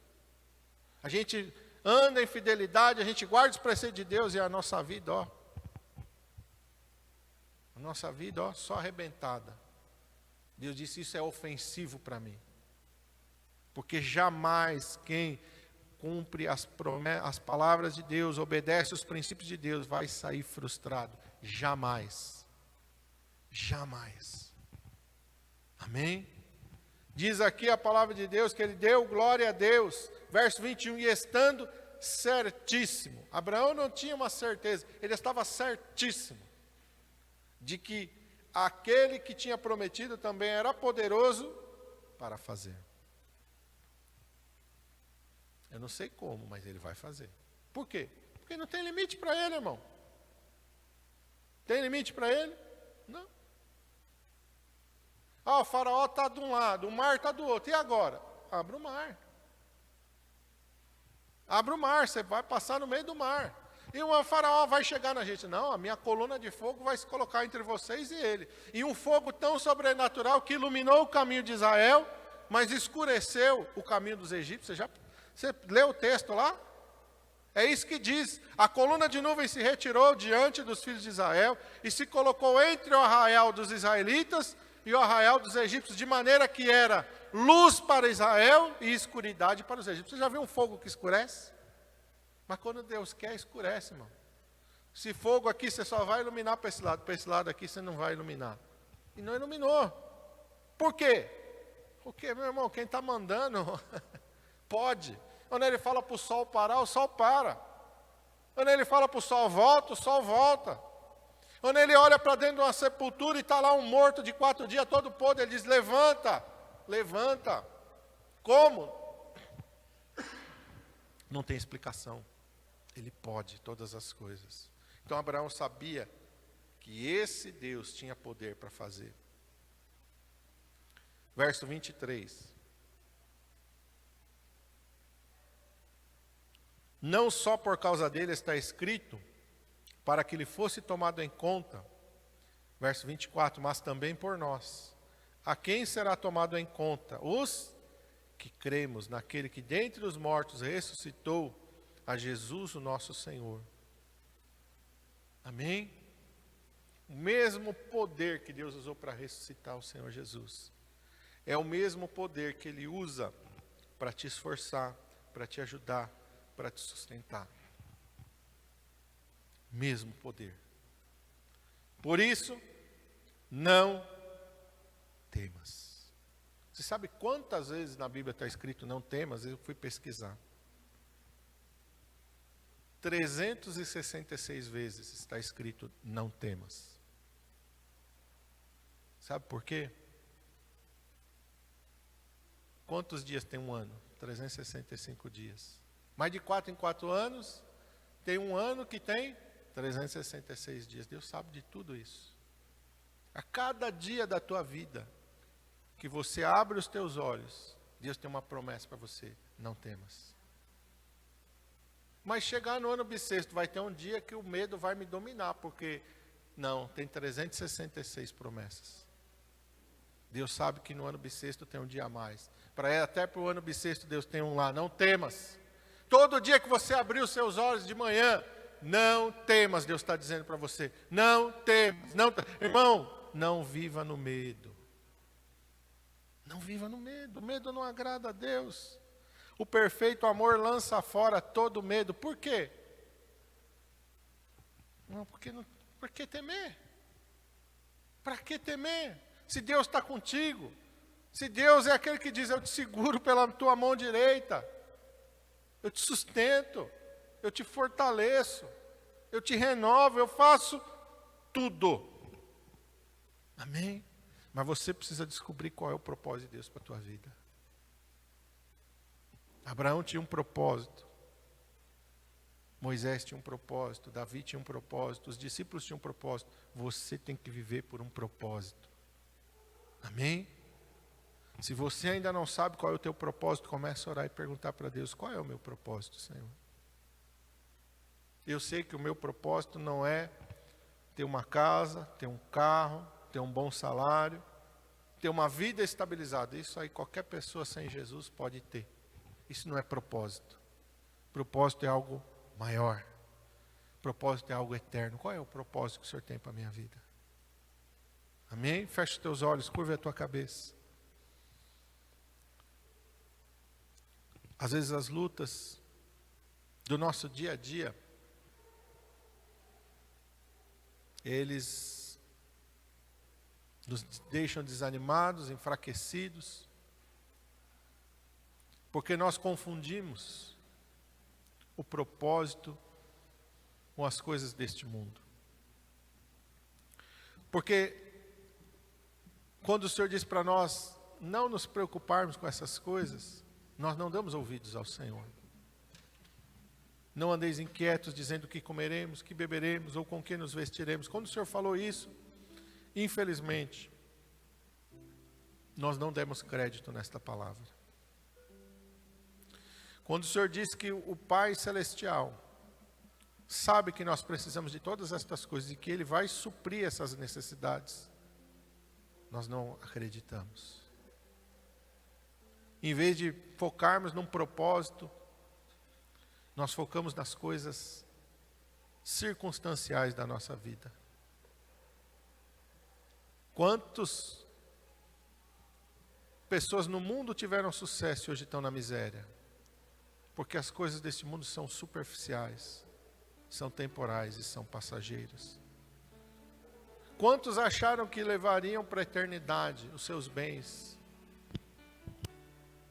A gente anda em fidelidade, a gente guarda os preceitos de Deus e a nossa vida, só arrebentada. Deus disse, isso é ofensivo para mim. Porque jamais quem cumpre as palavras de Deus, obedece os princípios de Deus, vai sair frustrado. Jamais. Jamais. Amém? Diz aqui a palavra de Deus que ele deu glória a Deus. Verso 21, e estando certíssimo. Abraão não tinha uma certeza, ele estava certíssimo de que aquele que tinha prometido também era poderoso para fazer. Eu não sei como, mas ele vai fazer. Por quê? Porque não tem limite para ele, irmão. Tem limite para ele? Não. O faraó está de um lado, o mar está do outro. E agora? Abra o mar. Abra o mar, você vai passar no meio do mar. E o faraó vai chegar na gente. Não, a minha coluna de fogo vai se colocar entre vocês e ele. E um fogo tão sobrenatural que iluminou o caminho de Israel, mas escureceu o caminho dos egípcios. Você leu o texto lá? É isso que diz. A coluna de nuvem se retirou diante dos filhos de Israel e se colocou entre o arraial dos israelitas e o arraial dos egípcios, de maneira que era luz para Israel e escuridade para os egípcios. Você já viu um fogo que escurece? Mas quando Deus quer, escurece, irmão. Se fogo aqui, você só vai iluminar para esse lado aqui você não vai iluminar. E não iluminou. Por quê? Porque, meu irmão, quem está mandando pode. Quando ele fala para o sol parar, o sol para. Quando ele fala para o sol volta, o sol volta. Quando ele olha para dentro de uma sepultura e está lá um morto de 4 dias, todo podre, ele diz, levanta, levanta. Como? Não tem explicação. Ele pode todas as coisas. Então Abraão sabia que esse Deus tinha poder para fazer. Verso 23. Não só por causa dele está escrito, para que ele fosse tomado em conta, verso 24, mas também por nós. A quem será tomado em conta? Os que cremos naquele que dentre os mortos ressuscitou a Jesus, o nosso Senhor. Amém? O mesmo poder que Deus usou para ressuscitar o Senhor Jesus, é o mesmo poder que Ele usa para te esforçar, para te ajudar, para te sustentar. Mesmo poder. Por isso, não temas. Você sabe quantas vezes na Bíblia está escrito não temas? Eu fui pesquisar. 366 vezes está escrito não temas. Sabe por quê? Quantos dias tem um ano? 365 dias. Mais de 4 em 4 anos, tem um ano que tem 366 dias. Deus sabe de tudo isso. A cada dia da tua vida, que você abre os teus olhos, Deus tem uma promessa para você, não temas. Mas chegar no ano bissexto, vai ter um dia que o medo vai me dominar, porque, não, tem 366 promessas. Deus sabe que no ano bissexto tem um dia a mais. Até para o ano bissexto Deus tem um lá, não temas. Todo dia que você abrir os seus olhos de manhã, não temas, Deus está dizendo para você, não temas. Irmão, não viva no medo. Não viva no medo, o medo não agrada a Deus. O perfeito amor lança fora todo medo. Por quê? Não, por que temer? Para que temer? Se Deus está contigo, se Deus é aquele que diz, eu te seguro pela tua mão direita, eu te sustento, eu te fortaleço, eu te renovo, eu faço tudo. Amém? Mas você precisa descobrir qual é o propósito de Deus para a tua vida. Abraão tinha um propósito. Moisés tinha um propósito. Davi tinha um propósito. Os discípulos tinham um propósito. Você tem que viver por um propósito. Amém? Se você ainda não sabe qual é o teu propósito, comece a orar e perguntar para Deus, qual é o meu propósito, Senhor? Eu sei que o meu propósito não é ter uma casa, ter um carro, ter um bom salário, ter uma vida estabilizada. Isso aí qualquer pessoa sem Jesus pode ter. Isso não é propósito. Propósito é algo maior. Propósito é algo eterno. Qual é o propósito que o Senhor tem para a minha vida? Amém? Feche os teus olhos, curva a tua cabeça. Às vezes as lutas do nosso dia a dia, eles nos deixam desanimados, enfraquecidos, porque nós confundimos o propósito com as coisas deste mundo. Porque quando o Senhor diz para nós não nos preocuparmos com essas coisas, nós não damos ouvidos ao Senhor. Não andeis inquietos, dizendo o que comeremos, que beberemos ou com que nos vestiremos. Quando o Senhor falou isso, infelizmente, nós não demos crédito nesta palavra. Quando o Senhor disse que o Pai Celestial sabe que nós precisamos de todas estas coisas e que Ele vai suprir essas necessidades, nós não acreditamos. Em vez de focarmos num propósito, nós focamos nas coisas circunstanciais da nossa vida. Quantas pessoas no mundo tiveram sucesso e hoje estão na miséria? Porque as coisas deste mundo são superficiais, são temporais e são passageiras. Quantos acharam que levariam para a eternidade os seus bens?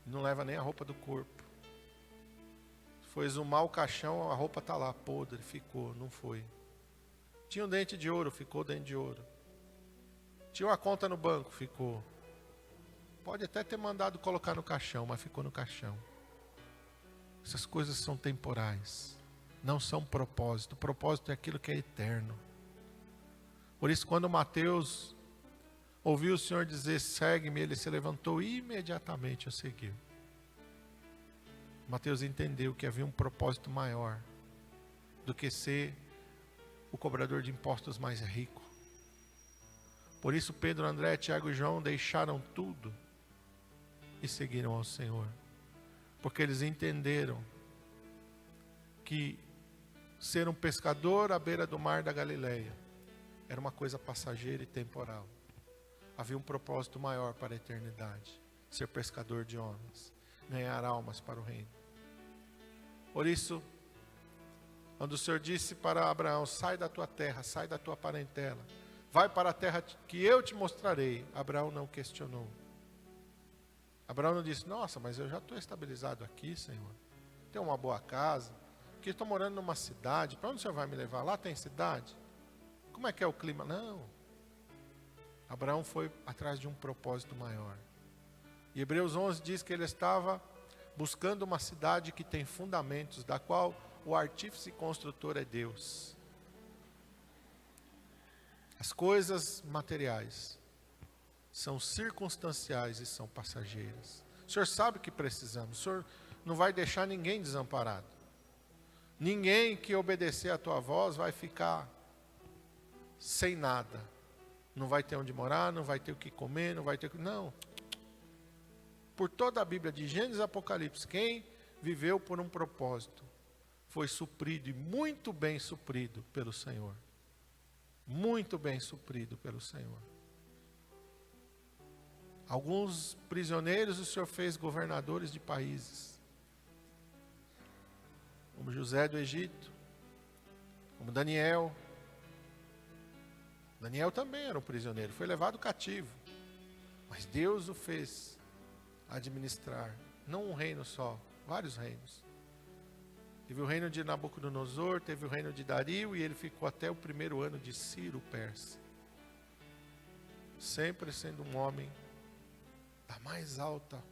Não leva nem a roupa do corpo. Foi exumar o caixão, a roupa está lá, podre, ficou, não foi. Tinha um dente de ouro, ficou dente de ouro. Tinha uma conta no banco, ficou. Pode até ter mandado colocar no caixão, mas ficou no caixão. Essas coisas são temporais, não são propósito. O propósito é aquilo que é eterno. Por isso, quando Mateus ouviu o Senhor dizer, segue-me, ele se levantou e imediatamente o seguiu. Mateus entendeu que havia um propósito maior do que ser o cobrador de impostos mais rico. Por isso Pedro, André, Tiago e João deixaram tudo e seguiram ao Senhor. Porque eles entenderam que ser um pescador à beira do mar da Galileia era uma coisa passageira e temporal. Havia um propósito maior para a eternidade: ser pescador de homens, ganhar almas para o reino. Por isso, quando o Senhor disse para Abraão, sai da tua terra, sai da tua parentela, vai para a terra que eu te mostrarei, Abraão não questionou. Abraão não disse, nossa, mas eu já estou estabilizado aqui, Senhor. Tenho uma boa casa, aqui estou morando numa cidade, para onde o Senhor vai me levar? Lá tem cidade? Como é que é o clima? Não. Abraão foi atrás de um propósito maior. E Hebreus 11 diz que ele estava buscando uma cidade que tem fundamentos, da qual o artífice construtor é Deus. As coisas materiais são circunstanciais e são passageiras. O Senhor sabe o que precisamos. O Senhor não vai deixar ninguém desamparado. Ninguém que obedecer a tua voz vai ficar sem nada. Não vai ter onde morar, não vai ter o que comer, não vai ter o que... Não. Por toda a Bíblia, de Gênesis a Apocalipse, quem viveu por um propósito foi suprido e muito bem suprido pelo Senhor. Muito bem suprido pelo Senhor. Alguns prisioneiros o Senhor fez governadores de países, como José do Egito, como Daniel. Daniel também era um prisioneiro, foi levado cativo, mas Deus o fez administrar, não um reino só, vários reinos. Teve o reino de Nabucodonosor, teve o reino de Dario, e ele ficou até o primeiro ano de Ciro Persa. Sempre sendo um homem da mais alta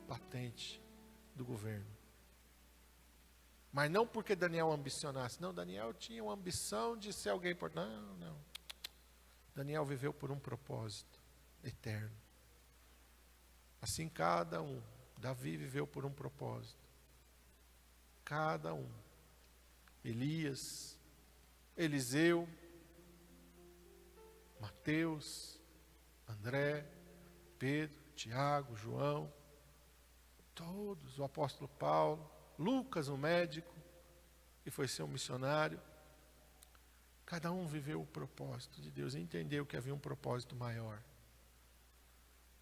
patente do governo. Mas não porque Daniel ambicionasse, não, Daniel tinha uma ambição de ser alguém por... Não. Daniel viveu por um propósito eterno. Assim cada um. Davi viveu por um propósito. Cada um. Elias, Eliseu, Mateus, André, Pedro, Tiago, João, todos, o apóstolo Paulo, Lucas, o médico, que foi ser um missionário. Cada um viveu o propósito de Deus e entendeu que havia um propósito maior,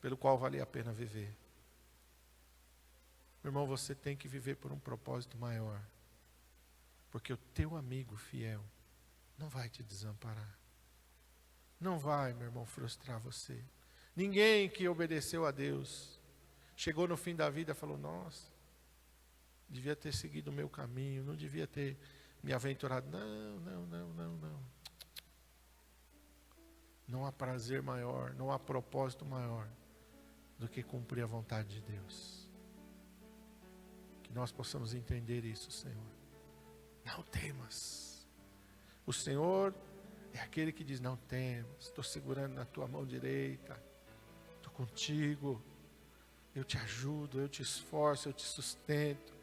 pelo qual valia a pena viver. Meu irmão, você tem que viver por um propósito maior, porque o teu amigo fiel não vai te desamparar. Não vai, meu irmão, frustrar você. Ninguém que obedeceu a Deus chegou no fim da vida e falou, nossa, devia ter seguido o meu caminho, não devia ter me aventurado. Não. Não há prazer maior, não há propósito maior do que cumprir a vontade de Deus. Que nós possamos entender isso, Senhor. Não temas. O Senhor é aquele que diz, não temas, estou segurando na tua mão direita, estou contigo, eu te ajudo, eu te esforço, eu te sustento.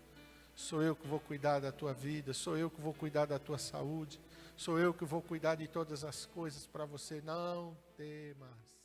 Sou eu que vou cuidar da tua vida, sou eu que vou cuidar da tua saúde, sou eu que vou cuidar de todas as coisas para você. Não temas.